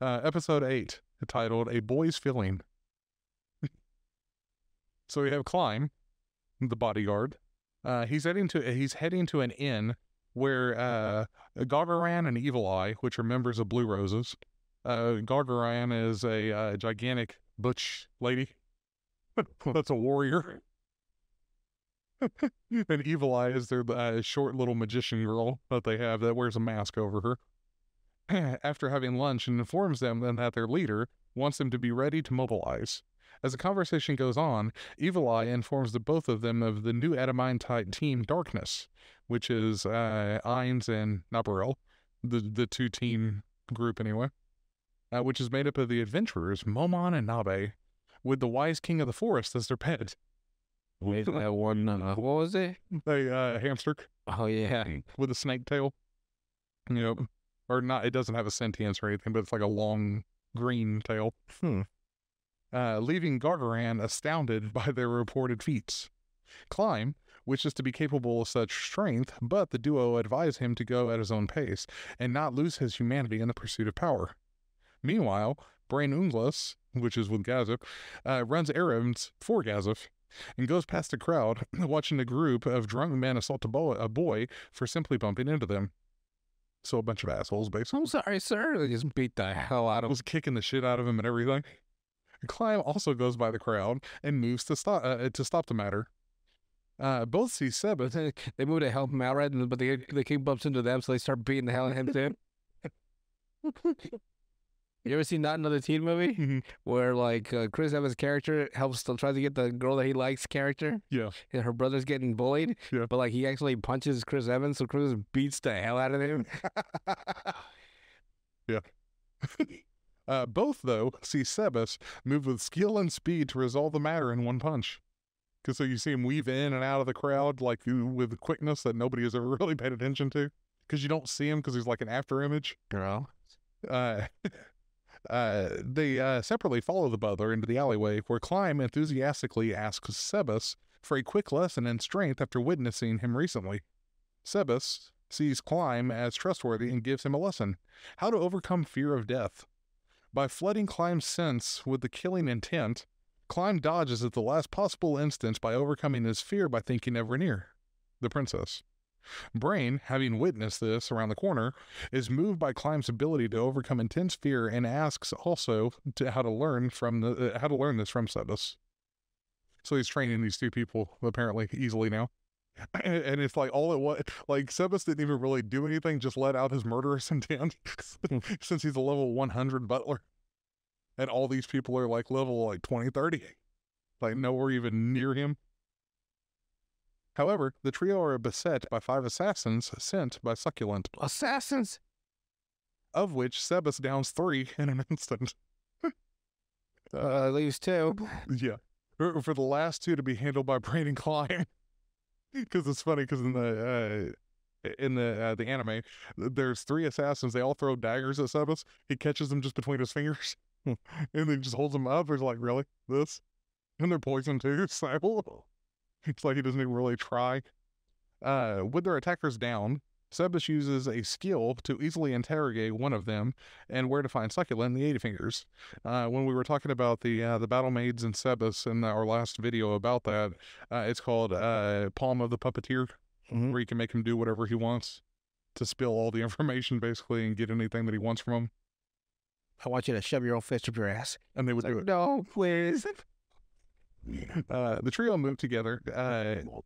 Episode 8, titled A Boy's Feeling. So we have Climb, the bodyguard. He's heading to an inn where Gargaran and Evil Eye, which are members of Blue Roses. Gargaran is a gigantic butch lady. That's a warrior. And Evil Eye is their short little magician girl that they have that wears a mask over her. After having lunch, and informs them then that their leader wants them to be ready to mobilize. As the conversation goes on, Evil Eye informs the both of them of the new Adamantite team Darkness, which is Ainz and Nabarel, the two-team group anyway, which is made up of the adventurers Momon and Nabe, with the wise king of the forest as their pet. Wait, that one, what was it? A hamster. Oh, yeah. With a snake tail. You know, or not, it doesn't have a sentience or anything, but it's like a long green tail. Leaving Gargaran astounded by their reported feats. Climb wishes to be capable of such strength, but the duo advise him to go at his own pace and not lose his humanity in the pursuit of power. Meanwhile, Brain Unglas, which is with Gazef, runs errands for Gazef and goes past the crowd, watching a group of drunk men assault a boy for simply bumping into them. So a bunch of assholes, basically. I'm sorry, sir. They just beat the hell out of him. Was kicking the shit out of him and everything. Climb also goes by the crowd and moves to stop the matter. Both see Sebas. They move to help him out, right? But the king bumps into them, so they start beating the hell out of him too. You ever seen Not Another Teen Movie? Where like Chris Evans' character tries to get the girl that he likes character? Yeah. And her brother's getting bullied. Yeah. But like he actually punches Chris Evans, so Chris beats the hell out of him. Yeah. Both, though, see Sebas move with skill and speed to resolve the matter in one punch. Because so you see him weave in and out of the crowd like with quickness that nobody has ever really paid attention to. Because you don't see him because he's like an after image. Girl. They separately follow the butler into the alleyway, where Climb enthusiastically asks Sebas for a quick lesson in strength after witnessing him recently. Sebas sees Climb as trustworthy and gives him a lesson: how to overcome fear of death. By flooding Climb's sense with the killing intent, Climb dodges at the last possible instant by overcoming his fear by thinking of Rainier, the princess. Brain, having witnessed this around the corner, is moved by Climb's ability to overcome intense fear and asks also how to learn this from Sebas. So he's training these two people apparently easily now. And it's like all it was, like Sebas didn't even really do anything, just let out his murderous intent since he's a level 100 butler. And all these people are like level like 20, 30. Like nowhere even near him. However, the trio are beset by 5 assassins sent by Succulent. Assassins? Of which Sebas downs 3 in an instant. Leaves 2. Yeah. For the last 2 to be handled by Brain and Climb. Because it's funny, because in the anime, there's 3 assassins. They all throw daggers at Sebas. He catches them just between his fingers. And then just holds them up. He's like, really? This? And they're poisoned too. So it's like he doesn't even really try. With their attackers down, Sebas uses a skill to easily interrogate one of them and where to find Succulent and the 80 Fingers. When we were talking about the Battle Maids and Sebas in our last video about that, it's called Palm of the Puppeteer, where you can make him do whatever he wants to spill all the information basically and get anything that he wants from him. I want you to shove your own fist up your ass. And they would do it. No, please. The trio moved together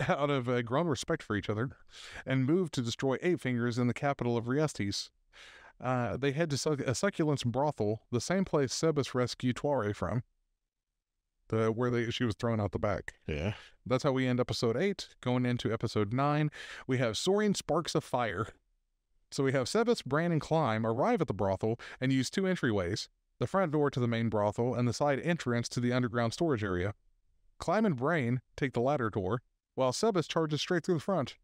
out of grown respect for each other and moved to destroy 8 Fingers in the capital of Riestes. They head to Succulent's brothel, the same place Sebas rescued Tuare from, where she was thrown out the back. Yeah. That's how we end episode 8. Going into episode 9, we have soaring sparks of fire. So we have Sebas, Bran, and Climb arrive at the brothel and use 2 entryways, the front door to the main brothel and the side entrance to the underground storage area. Climb and Brain take the latter door, while Sebas charges straight through the front.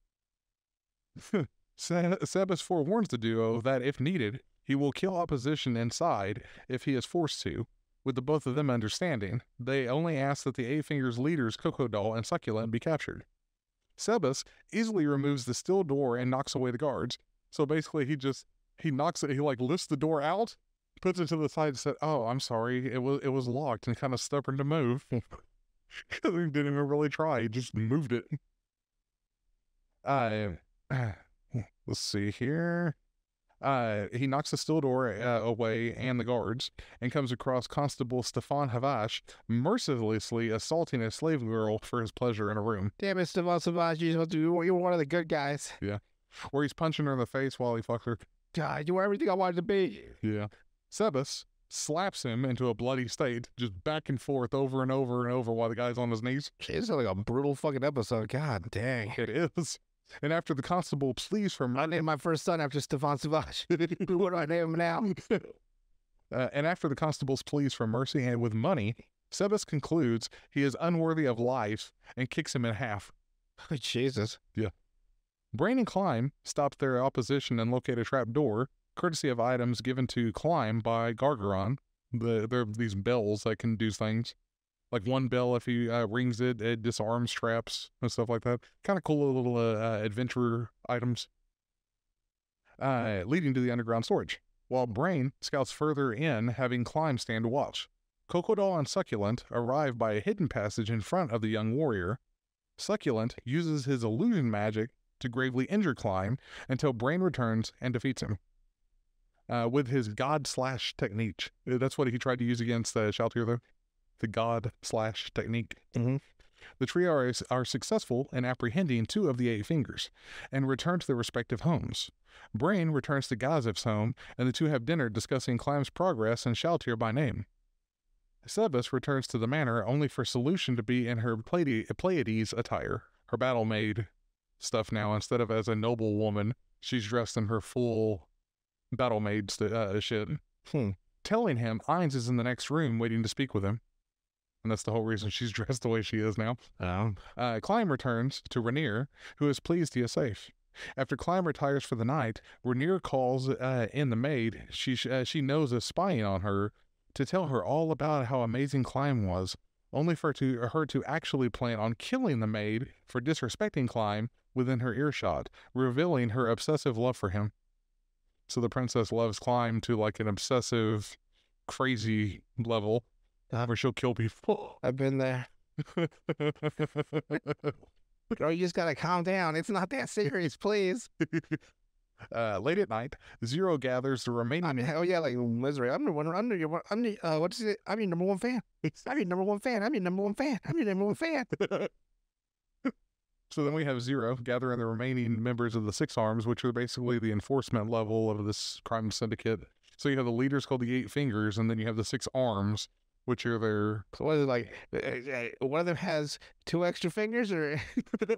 Sebas forewarns the duo that, if needed, he will kill opposition inside if he is forced to. With the both of them understanding, they only ask that the 8 Fingers leaders Coco Doll and Succulent be captured. Sebas easily removes the steel door and knocks away the guards. So basically he knocks it, he like lifts the door out, puts it to the side and said, "Oh, I'm sorry, it was locked," and kind of stubborn to move. He didn't even really try. He just moved it. Let's see here. He knocks the steel door away and the guards and comes across Constable Stefan Havash mercilessly assaulting a slave girl for his pleasure in a room. Damn it, Stefan Savage, you were one of the good guys. Yeah. Where he's punching her in the face while he fucks her. God, you were everything I wanted to be. Yeah. Sebas slaps him into a bloody state, just back and forth over and over and over while the guy's on his knees. It's like a brutal fucking episode. God dang. It is. And after the constable pleads for I named my first son after Stefan Savage. What do I name him now? And after the constable's pleas for mercy and with money, Sebas concludes he is unworthy of life and kicks him in half. Oh, Jesus. Yeah. Brain and Climb stop their opposition and locate a trap door, courtesy of items given to Climb by Gargaron. They're these bells that can do things. Like one bell, if he rings it, it disarms traps and stuff like that. Kind of cool little adventure items. Leading to the underground storage. While Brain scouts further in, having Climb stand watch. Crocodile and Succulent arrive by a hidden passage in front of the young warrior. Succulent uses his illusion magic to gravely injure Climb until Brain returns and defeats him. With his God/technique. That's what he tried to use against Shaltir, though. The God/technique. Mm-hmm. The trio are successful in apprehending 2 of the 8 fingers and return to their respective homes. Brain returns to Gaziv's home, and the 2 have dinner discussing Climb's progress and Shaltir by name. Sebas returns to the manor only for Solution to be in her Pleiades attire, her battle-maid stuff now. Instead of as a noble woman, she's dressed in her full battle-maid shit. Telling him Ainz is in the next room waiting to speak with him. And that's the whole reason she's dressed the way she is now. Climb returns to Rainier, who is pleased he is safe. After Climb retires for the night, Rainier calls in the maid she knows is spying on her to tell her all about how amazing Climb was, only for her to actually plan on killing the maid for disrespecting Climb within her earshot, revealing her obsessive love for him. So the princess loves Climb to like an obsessive, crazy level where she'll kill people. I've been there. Girl, you just gotta calm down. It's not that serious, please. Late at night, Zero gathers the remaining. I mean, hell yeah, like misery. I'm your what is it? I'm your number 1 fan. I'm your number 1 fan. I'm your number 1 fan. I'm your number 1 fan. So then we have Zero gathering the remaining members of the 6 Arms, which are basically the enforcement level of this crime syndicate. So you have the leaders called the 8 Fingers, and then you have the 6 Arms, which are their... So what is it like? One of them has 2 extra fingers, or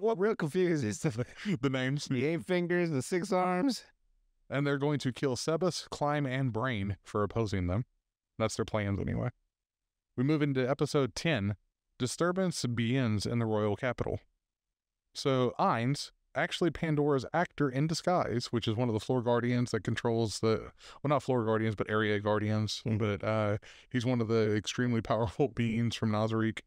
what? Real confused is the names. The 8 Fingers, the 6 Arms. And they're going to kill Sebas, Climb, and Brain for opposing them. That's their plans anyway. We move into episode 10. Disturbance begins in the royal capital. So Ainz, actually Pandora's actor in disguise, which is one of the floor guardians that controls the, well, not floor guardians, but area guardians. But he's one of the extremely powerful beings from Nazarick.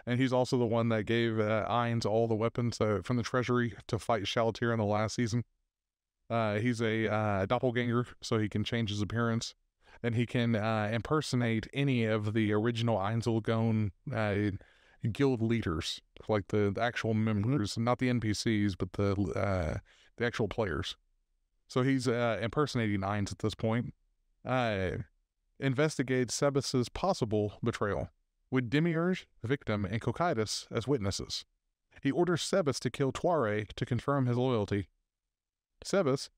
And he's also the one that gave Ainz all the weapons from the treasury to fight Shaltir in the last season. He's a doppelganger, so he can change his appearance. And he can impersonate any of the original Einzelgone guild leaders, like the actual members, not the NPCs, but the actual players. So he's impersonating Ainz at this point. Investigates Sebas's possible betrayal, with Demiurge, victim, and Cocytus as witnesses. He orders Sebas to kill Tuare to confirm his loyalty. Sebas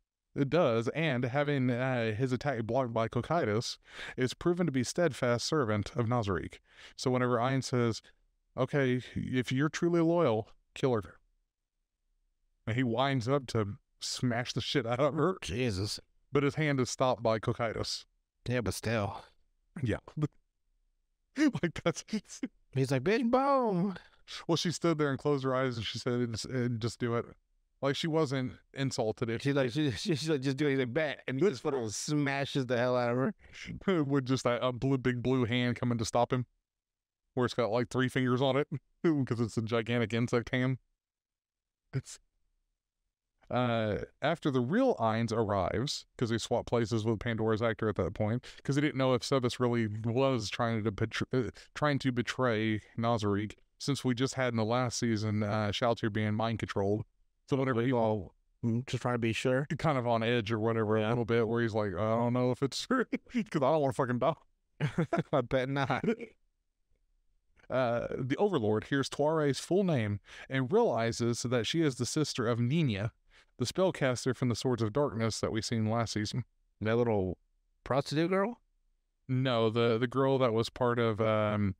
does, and having his attack blocked by Cocytus, is proven to be steadfast servant of Nazarick. So whenever Ainz says, okay, if you're truly loyal, kill her. And he winds up to smash the shit out of her. Jesus. But his hand is stopped by Cocytus. Yeah, but still. Yeah. Like that's... He's like, bitch, boom. Well, she stood there and closed her eyes and she said, just do it. Like, she wasn't insulted. She's like, just do it. He's like, bet. And he just fucking smashes the hell out of her. With just a big blue hand coming to stop him. Where it's got like 3 fingers on it. Because it's a gigantic insect hand. It's... after the real Ainz arrives, because he swapped places with Pandora's actor at that point, because he didn't know if Sebas really was trying to betray Nazarick, since we just had in the last season Shaltir being mind controlled. So whenever he all just trying to be sure, kind of on edge or whatever, a little bit, where he's like, I don't know if it's true, because I don't want to fucking die. I bet not. The Overlord hears Tuare's full name and realizes that she is the sister of Nina, the spellcaster from the Swords of Darkness that we seen last season. That little prostitute girl? No, the girl that was part of the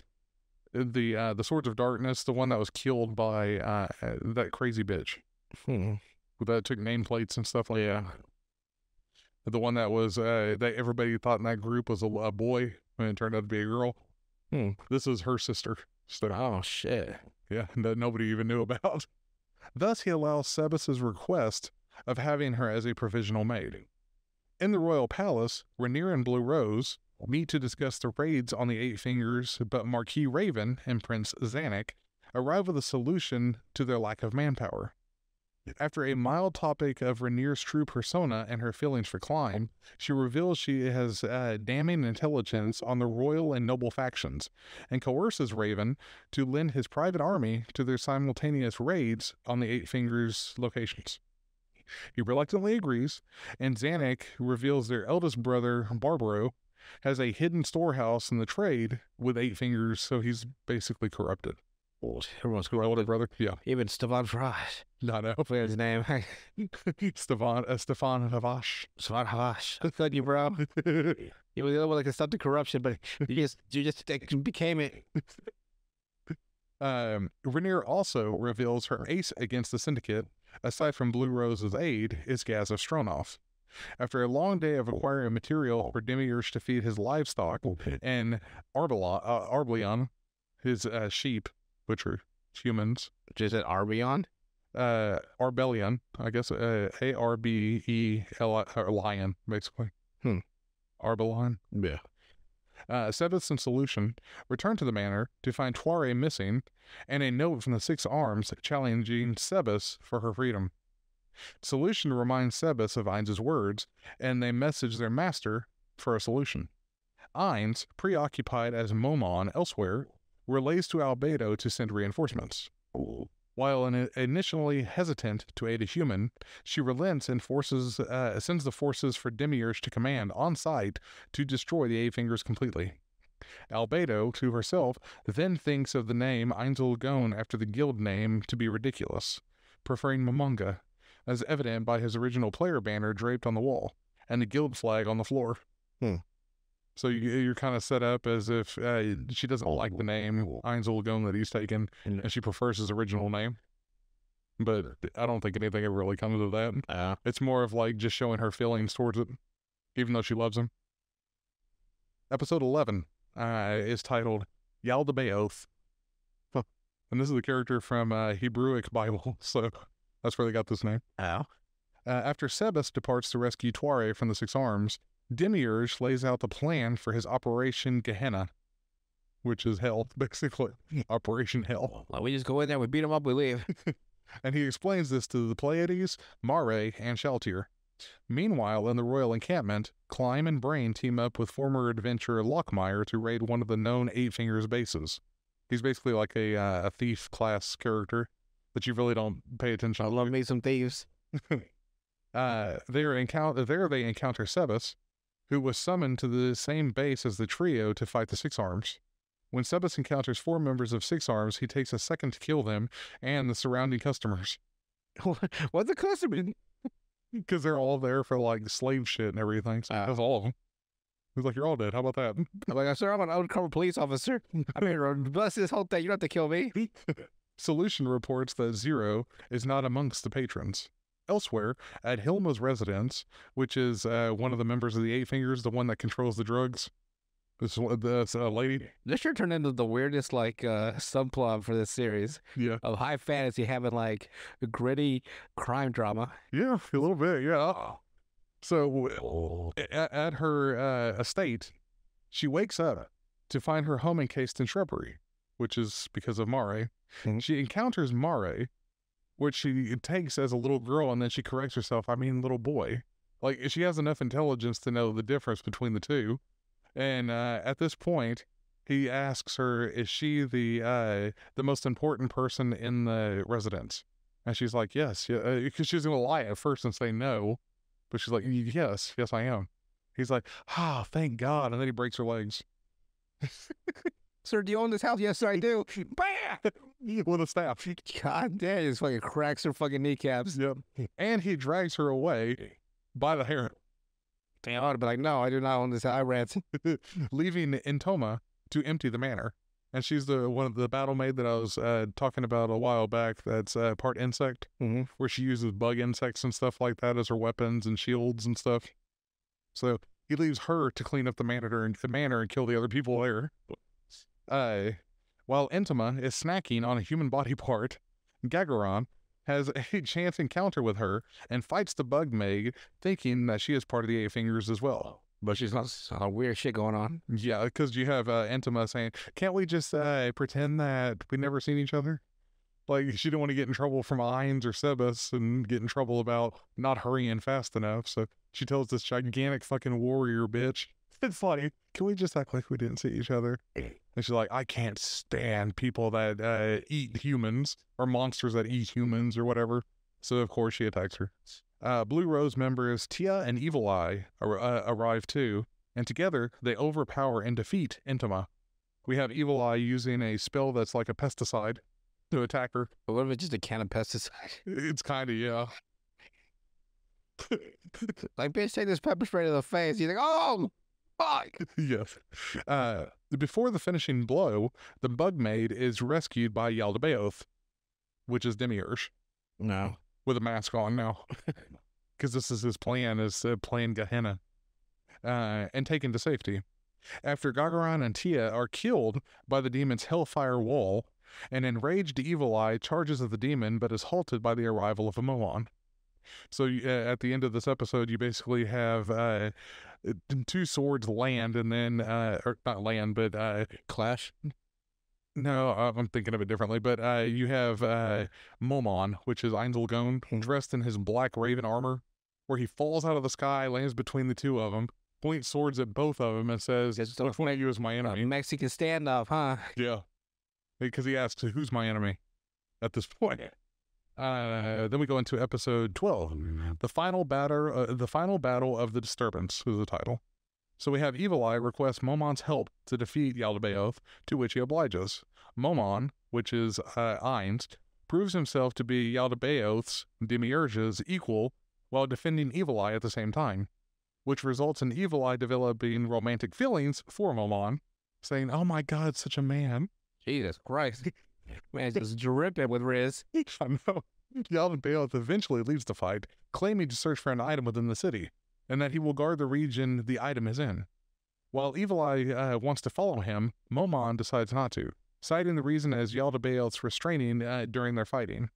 Swords of Darkness, the one that was killed by that crazy bitch. That took nameplates and stuff like that. The one that was that everybody thought in that group was a boy, and it turned out to be a girl. This is her sister. So, oh shit. Yeah, that nobody even knew about. Thus, he allows Sebas's request of having her as a provisional maid. In the royal palace, Rainier and Blue Rose meet to discuss the raids on the 8 Fingers, but Marquis Raven and Prince Zanuck arrive with a solution to their lack of manpower. After a mild topic of Rhaenyra's true persona and her feelings for Clyde, she reveals she has damning intelligence on the royal and noble factions, and coerces Raven to lend his private army to their simultaneous raids on the Eight Fingers locations. He reluctantly agrees, and Zanuck reveals their eldest brother, Barbaro, has a hidden storehouse in the trade with Eight Fingers, so he's basically corrupted. Everyone's Older brother, yeah. Even Stefan Fry. No, no. Hopefully his name. Stefan Havash. Stefan Havash. I thought you, bro. You were the other one that could stop the corruption, but you just became it. Rhaenyra also reveals her ace against the Syndicate, aside from Blue Rose's aid, is Gaz of Stronov. After a long day of acquiring material for Demiurge to feed his livestock, and Arbelion, his sheep, which are humans. Is it Arbion? Arbelion, I guess, Lion, basically. Arbelion. Yeah. Sebas and Solution return to the manor to find Tuare missing, and a note from the Six Arms challenging Sebas for her freedom. Solution reminds Sebas of Ainz' words, and they message their master for a solution. Ainz, preoccupied as Momon elsewhere, relays to Albedo to send reinforcements. While initially hesitant to aid a human, she relents and sends the forces for Demiurge to command on site to destroy the Eight Fingers completely. Albedo, to herself, then thinks of the name Ainzel Gon after the guild name to be ridiculous, preferring Momonga, as evident by his original player banner draped on the wall, and the guild flag on the floor. So you're kind of set up as if she doesn't like the name Ainzel Gon that he's taken, and she prefers his original name. But I don't think anything ever really comes of that. It's more of like just showing her feelings towards it, even though she loves him. Episode 11 is titled Yaldabaoth. Oath. And this is a character from Hebrewic Bible, so that's where they got this name. After Sebas departs to rescue Tuare from the Six Arms, Demiurge lays out the plan for his Operation Gehenna, which is hell, basically. Operation Hell. Well, we just go in there, we beat them up, we leave. And he explains this to the Pleiades, Mare, and Shaltir. Meanwhile, in the royal encampment, Clyde and Brain team up with former adventurer Lockmire to raid one of the known Eight Fingers bases. He's basically like a thief class character that you really don't pay attention to. I love me some thieves. There they encounter Sebas, who was summoned to the same base as the trio to fight the Six Arms. When Sebas encounters 4 members of Six Arms, he takes a second to kill them and the surrounding customers. What's the customer? Because they're all there for like slave shit and everything. So that's all of them. He's like, you're all dead. How about that? I'm like, sir, I'm an undercover police officer. I'm here to bless this whole thing. You don't have to kill me. Solution reports that Zero is not amongst the patrons. Elsewhere, at Hilma's residence, which is one of the members of the Eight Fingers, the one that controls the drugs, this lady. This sure turned into the weirdest subplot for this series. Yeah. Of high fantasy having like a gritty crime drama. Yeah, a little bit, yeah. So at her estate, she wakes up to find her home encased in shrubbery, which is because of Mare. She encounters Mare, which she takes as a little girl, and then she corrects herself, I mean little boy. Like, she has enough intelligence to know the difference between the two. And at this point, he asks her, is she the most important person in the residence? And she's like, yes. Because she's going to lie at first and say no. But she's like, yes, I am. He's like, thank God. And then he breaks her legs. Sir, do you own this house? Yes, sir, I do. Bam! With a staff. God damn, he just fucking cracks her fucking kneecaps. Yep. And he drags her away by the hair. Damn, I would be like, no, I do not own this house. I rent. Leaving Intoma to empty the manor. And she's the one of the battle maid that I was talking about a while back that's part insect, where she uses bug insects and stuff like that as her weapons and shields and stuff. So he leaves her to clean up the manor and kill the other people there. While Intoma is snacking on a human body part, Gagaron has a chance encounter with her and fights the bug maid, thinking that she is part of the Eight Fingers as well. But she's not. Some weird shit going on. Yeah, because you have Intoma saying, can't we just pretend that we've never seen each other? Like, she didn't want to get in trouble from Ainz or Sebas and get in trouble about not hurrying fast enough. So she tells this gigantic fucking warrior bitch, it's funny, can we just act like we didn't see each other? And she's like, I can't stand people that eat humans or monsters that eat humans or whatever. So, of course, she attacks her. Blue Rose members Tia and Evil Eye arrive too, and together they overpower and defeat Intima. We have Evil Eye using a spell that's like a pesticide to attack her. But what if it's just a can of pesticide? It's kind of, yeah. Like, bitch, take this pepper spray to the face. He's like, oh, fuck. Yes. Before the finishing blow, the bug maid is rescued by Yaldabaoth, which is Demiurge. No. With a mask on now. Because this is his plan, is playing Gehenna. And taken to safety. After Gagaron and Tia are killed by the demon's hellfire wall, an enraged Evil Eye charges at the demon but is halted by the arrival of a Moan. So at the end of this episode, you basically have two swords land and then, or not land, but clash. No, I'm thinking of it differently, but you have Momon, which is Einzelgone, dressed in his black raven armor, where he falls out of the sky, lands between the two of them, points swords at both of them, and says, "Which one of you is my enemy?" Mexican standoff, huh? Yeah, because he asks, "Who's my enemy?" At this point. Then we go into episode 12, the final battle of the disturbance is the title. So we have Evil Eye request Momon's help to defeat Yaldabaoth, to which he obliges. Momon, which is Ainz, proves himself to be Yaldabaoth's, Demiurge's, equal while defending Evil Eye at the same time, which results in Evil Eye developing romantic feelings for Momon, saying, "Oh my God, such a man." Jesus Christ. Man, just dripping with Riz. I know. Yaldabaoth eventually leaves the fight, claiming to search for an item within the city, and that he will guard the region the item is in. While Evil Eye wants to follow him, Momon decides not to, citing the reason as Yaldabaoth's restraining during their fighting.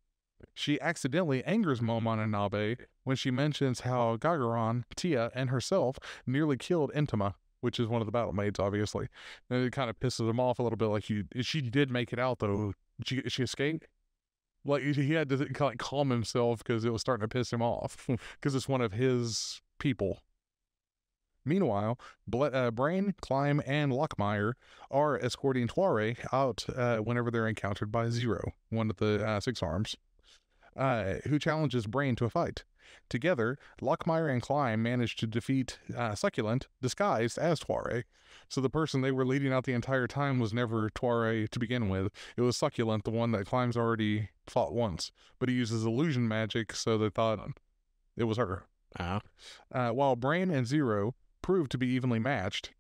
She accidentally angers Momon and Nabe when she mentions how Gagaron, Tia, and herself nearly killed Intima, which is one of the battle maids, obviously. And it kind of pisses him off a little bit, like she did make it out, though. She escaped? Like, he had to kind of calm himself because it was starting to piss him off, because it's one of his people. Meanwhile, Brain, Climb, and Lockmire are escorting Tuare out whenever they're encountered by Zero, one of the Six Arms, who challenges Brain to a fight. Together, Lockmire and Climb manage to defeat Succulent, disguised as Tuare. So the person they were leading out the entire time was never Tuare to begin with. It was Succulent, the one that Climb's already fought once. But he uses illusion magic, so they thought it was her. While Brain and Zero proved to be evenly matched,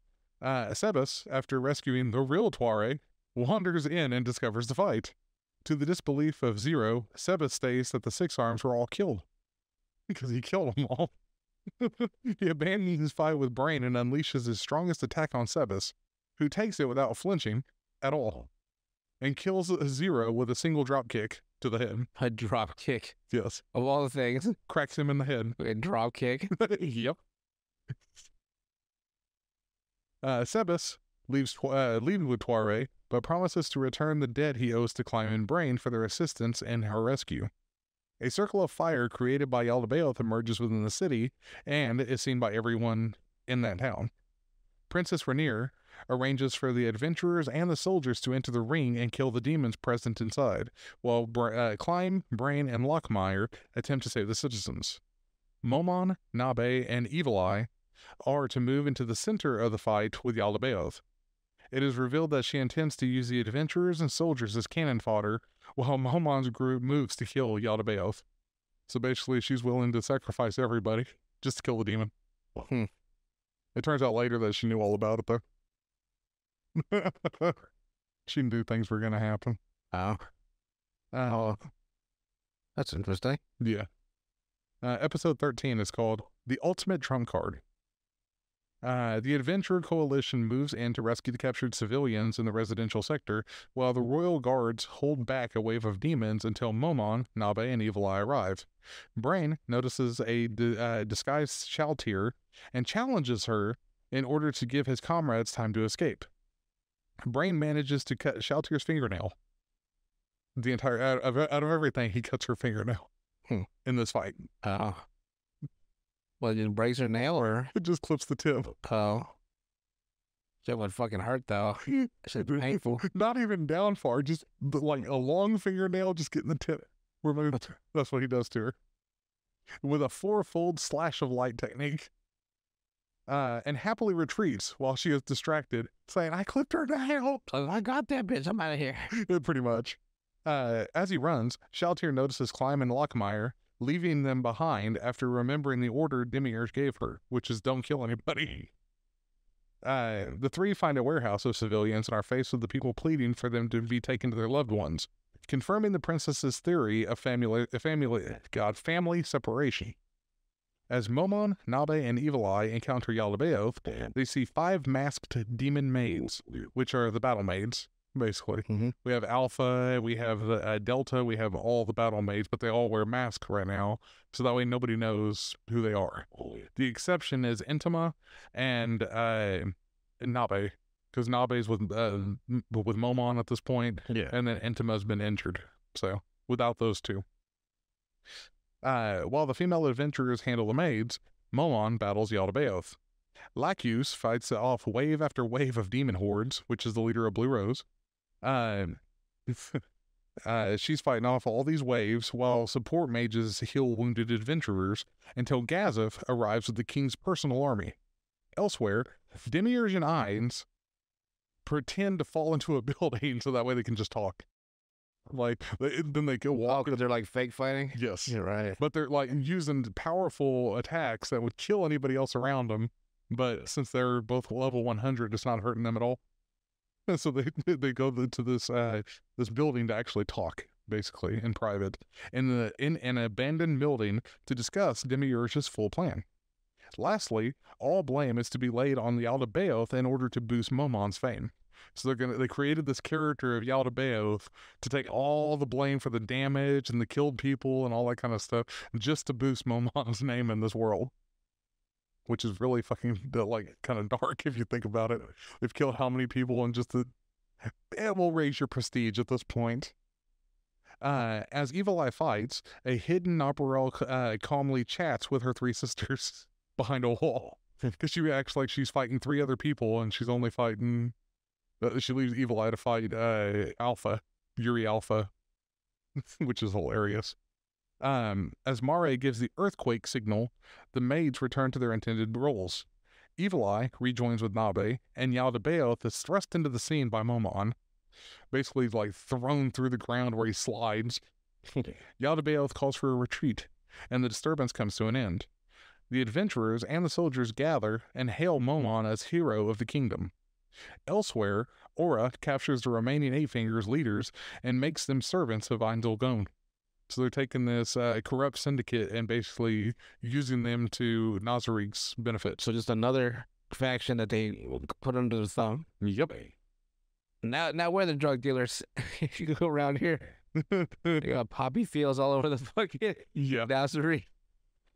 Sebas, after rescuing the real Tuare, wanders in and discovers the fight. To the disbelief of Zero, Sebas states that the Six Arms were all killed. Because he killed them all. He abandons his fight with Brain and unleashes his strongest attack on Sebas, who takes it without flinching at all, and kills Zero with a single drop kick to the head. A drop kick? Yes. Of all the things. Cracks him in the head. A drop kick? Yep. Sebas leaves with Tuare, but promises to return the debt he owes to Climb and Brain for their assistance in her rescue. A circle of fire created by Yaldabaoth emerges within the city and is seen by everyone in that town. Princess Rainier arranges for the adventurers and the soldiers to enter the ring and kill the demons present inside, while Climb, Brain, and Lockmire attempt to save the citizens. Momon, Nabe, and Evil Eye are to move into the center of the fight with Yaldabaoth. It is revealed that she intends to use the adventurers and soldiers as cannon fodder, while Momon's group moves to kill Yaldabaoth. So basically, she's willing to sacrifice everybody just to kill the demon. It turns out later that she knew all about it, though. She knew things were going to happen. Oh, that's interesting. Yeah. Episode 13 is called The Ultimate Trump Card. The Adventure Coalition moves in to rescue the captured civilians in the residential sector, while the Royal Guards hold back a wave of demons until Momon, Nabe, and Evil Eye arrive. Brain notices a disguised Shaltir and challenges her in order to give his comrades time to escape. Brain manages to cut Shaltir's fingernail. The entire out of everything, he cuts her fingernail in this fight. Oh. Well, it just breaks her nail, or It just clips the tip. oh, that would fucking hurt though. That should be painful. Not even down far, just like a long fingernail, just getting the tip removed. That's what he does to her with a fourfold slash of light technique. And happily retreats while she is distracted, saying, "I clipped her nail." I got that bitch. I'm out of here. Pretty much. As he runs, Shaltir notices Klein and Lockmeyer, leaving them behind after remembering the order Demiurge gave her, which is don't kill anybody. The three find a warehouse of civilians and are faced with the people pleading for them to be taken to their loved ones, confirming the princess's theory of family separation. As Momon, Nabe, and Evil Eye encounter Yaldabaoth, they see 5 masked demon maids, which are the battle maids, basically. Mm-hmm. We have Alpha, we have the Delta, we have all the battle maids, but they all wear masks right now, so that way nobody knows who they are. The exception is Intima and Nabe, because Nabe's with Momon at this point, and then Intima's been injured, so without those two. While the female adventurers handle the maids, Momon battles Yaldabaoth. Lacus fights off wave after wave of demon hordes, which is the leader of Blue Rose. She's fighting off all these waves while support mages heal wounded adventurers until Gazif arrives with the king's personal army. Elsewhere, Demiurge and Ainz pretend to fall into a building so that way they can just talk. Like, then they go walk. Because they're like fake fighting? Yes. You're right. But they're like using powerful attacks that would kill anybody else around them. But since they're both level 100, it's not hurting them at all. And so they go to this this building to actually talk, basically, in private, in an abandoned building to discuss Demiurge's full plan. Lastly, all blame is to be laid on the Yaldabaoth in order to boost Momon's fame. So they created this character of Yaldabaoth to take all the blame for the damage and the killed people and all that kind of stuff just to boost Momon's name in this world. Which is really fucking like kind of dark if you think about it. They've killed how many people and just it will raise your prestige at this point. As Evil Eye fights, a hidden Naparel calmly chats with her 3 sisters behind a wall. Because she acts like she's fighting 3 other people and she's only fighting... she leaves Evil Eye to fight Alpha, Yuri Alpha, which is hilarious. As Mare gives the earthquake signal, the maids return to their intended roles. Evil Eye rejoins with Nabe, and Yaldabaoth is thrust into the scene by Momon, basically like thrown through the ground where he slides. Yaldabaoth calls for a retreat, and the disturbance comes to an end. The adventurers and the soldiers gather and hail Momon as hero of the kingdom. Elsewhere, Aura captures the remaining 8 Fingers leaders and makes them servants of Eindulgon. So they're taking this corrupt syndicate and basically using them to Nazarik's benefit. So just another faction that they put under the thumb. Yep. Now we're the drug dealers. You go around here. You got poppy fields all over the fucking Nazarik.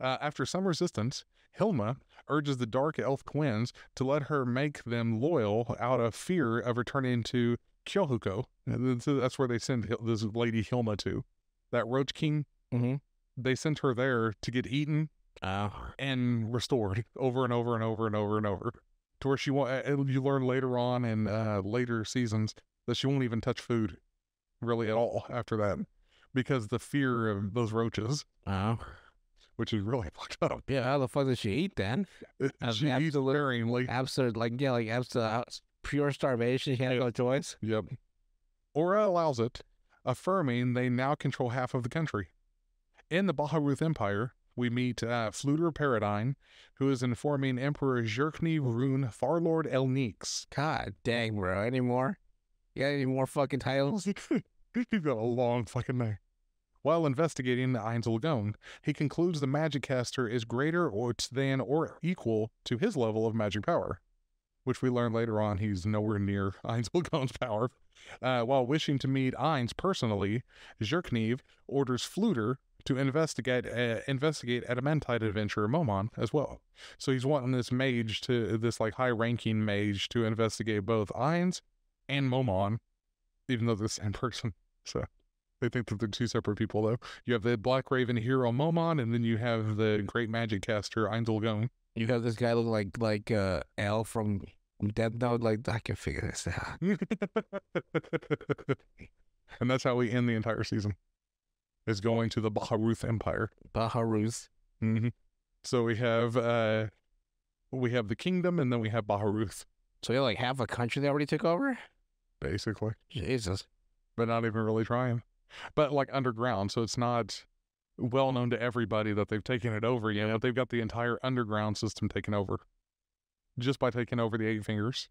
After some resistance, Hilma urges the Dark Elf twins to let her make them loyal out of fear of returning to Kyohuko. And so that's where they send this lady Hilma to. That Roach King, they sent her there to get eaten and restored over and over and over and over and over. To where she won't, you learn later on in later seasons that she won't even touch food really at all after that because the fear of those roaches. Which is really fucked up. Yeah, how the fuck does she eat then? She eats sparingly. Absolute, absolute pure starvation. She had no choice. Yep. Aura allows it, affirming they now control half of the country. In the Baharuth Empire, we meet Fluter Paradine, who is informing Emperor Zerkni Rune Farlord Elnix. God dang, bro. Any more? You got any more fucking titles? He's got a long fucking name. While investigating the Eindulgon, he concludes the magic caster is greater than or equal to his level of magic power, which we learn later on he's nowhere near Eindulgon's power. While wishing to meet Ainz personally, Zerkniv orders Fluter to investigate adamantite adventurer Momon as well. So he's wanting this like high-ranking mage to investigate both Ainz and Momon, even though they're the same person. So They think that they're two separate people, though. You have the Black Raven hero Momon, and then you have the great magic caster Eindel Gong. You have this guy look like L from Death Note. Like, I can figure this out. And that's how we end the entire season. Is going to the Baharuth Empire. Baharuth. Mm-hmm. So we have the kingdom, and then we have Baharuth. So you're like half a country they already took over? Basically. Jesus. But not even really trying. But like underground, so it's not well known to everybody that they've taken it over. You know, they've got the entire underground system taken over. Just by taking over the Eight Fingers.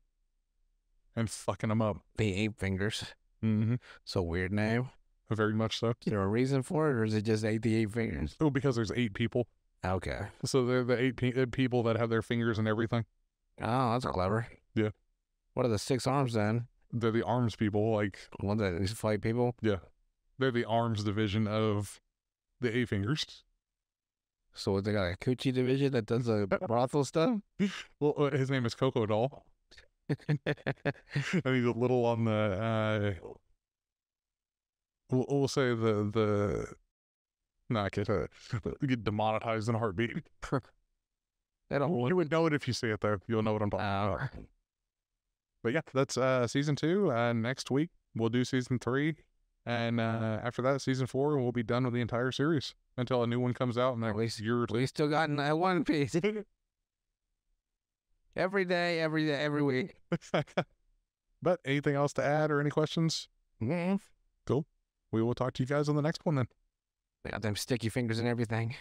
And fucking them up. The Eight Fingers. Mm-hmm. So weird name. Very much so. Is there a reason for it, or is it just the Eight Fingers? Oh, because there's 8 people. Okay. So they're the 8 people that have their fingers and everything. Oh, that's clever. Yeah. What are the 6 arms then? They're the arms people, like... One that is fight people? Yeah. They're the arms division of the 8 Fingers. So they got a coochie division that does the brothel stuff? Well, his name is Coco Doll. And he's a little on the... We'll say the... No, I can't get demonetized in a heartbeat. You would know it if you see it, though. You'll know what I'm talking about. But yeah, that's season 2. Next week, we'll do season 3. And after that, season 4, we'll be done with the entire series until a new one comes out. And at least we still got One Piece. Every day, every week. But anything else to add or any questions? Mm-hmm. Cool. We will talk to you guys on the next one then. They got them sticky fingers and everything.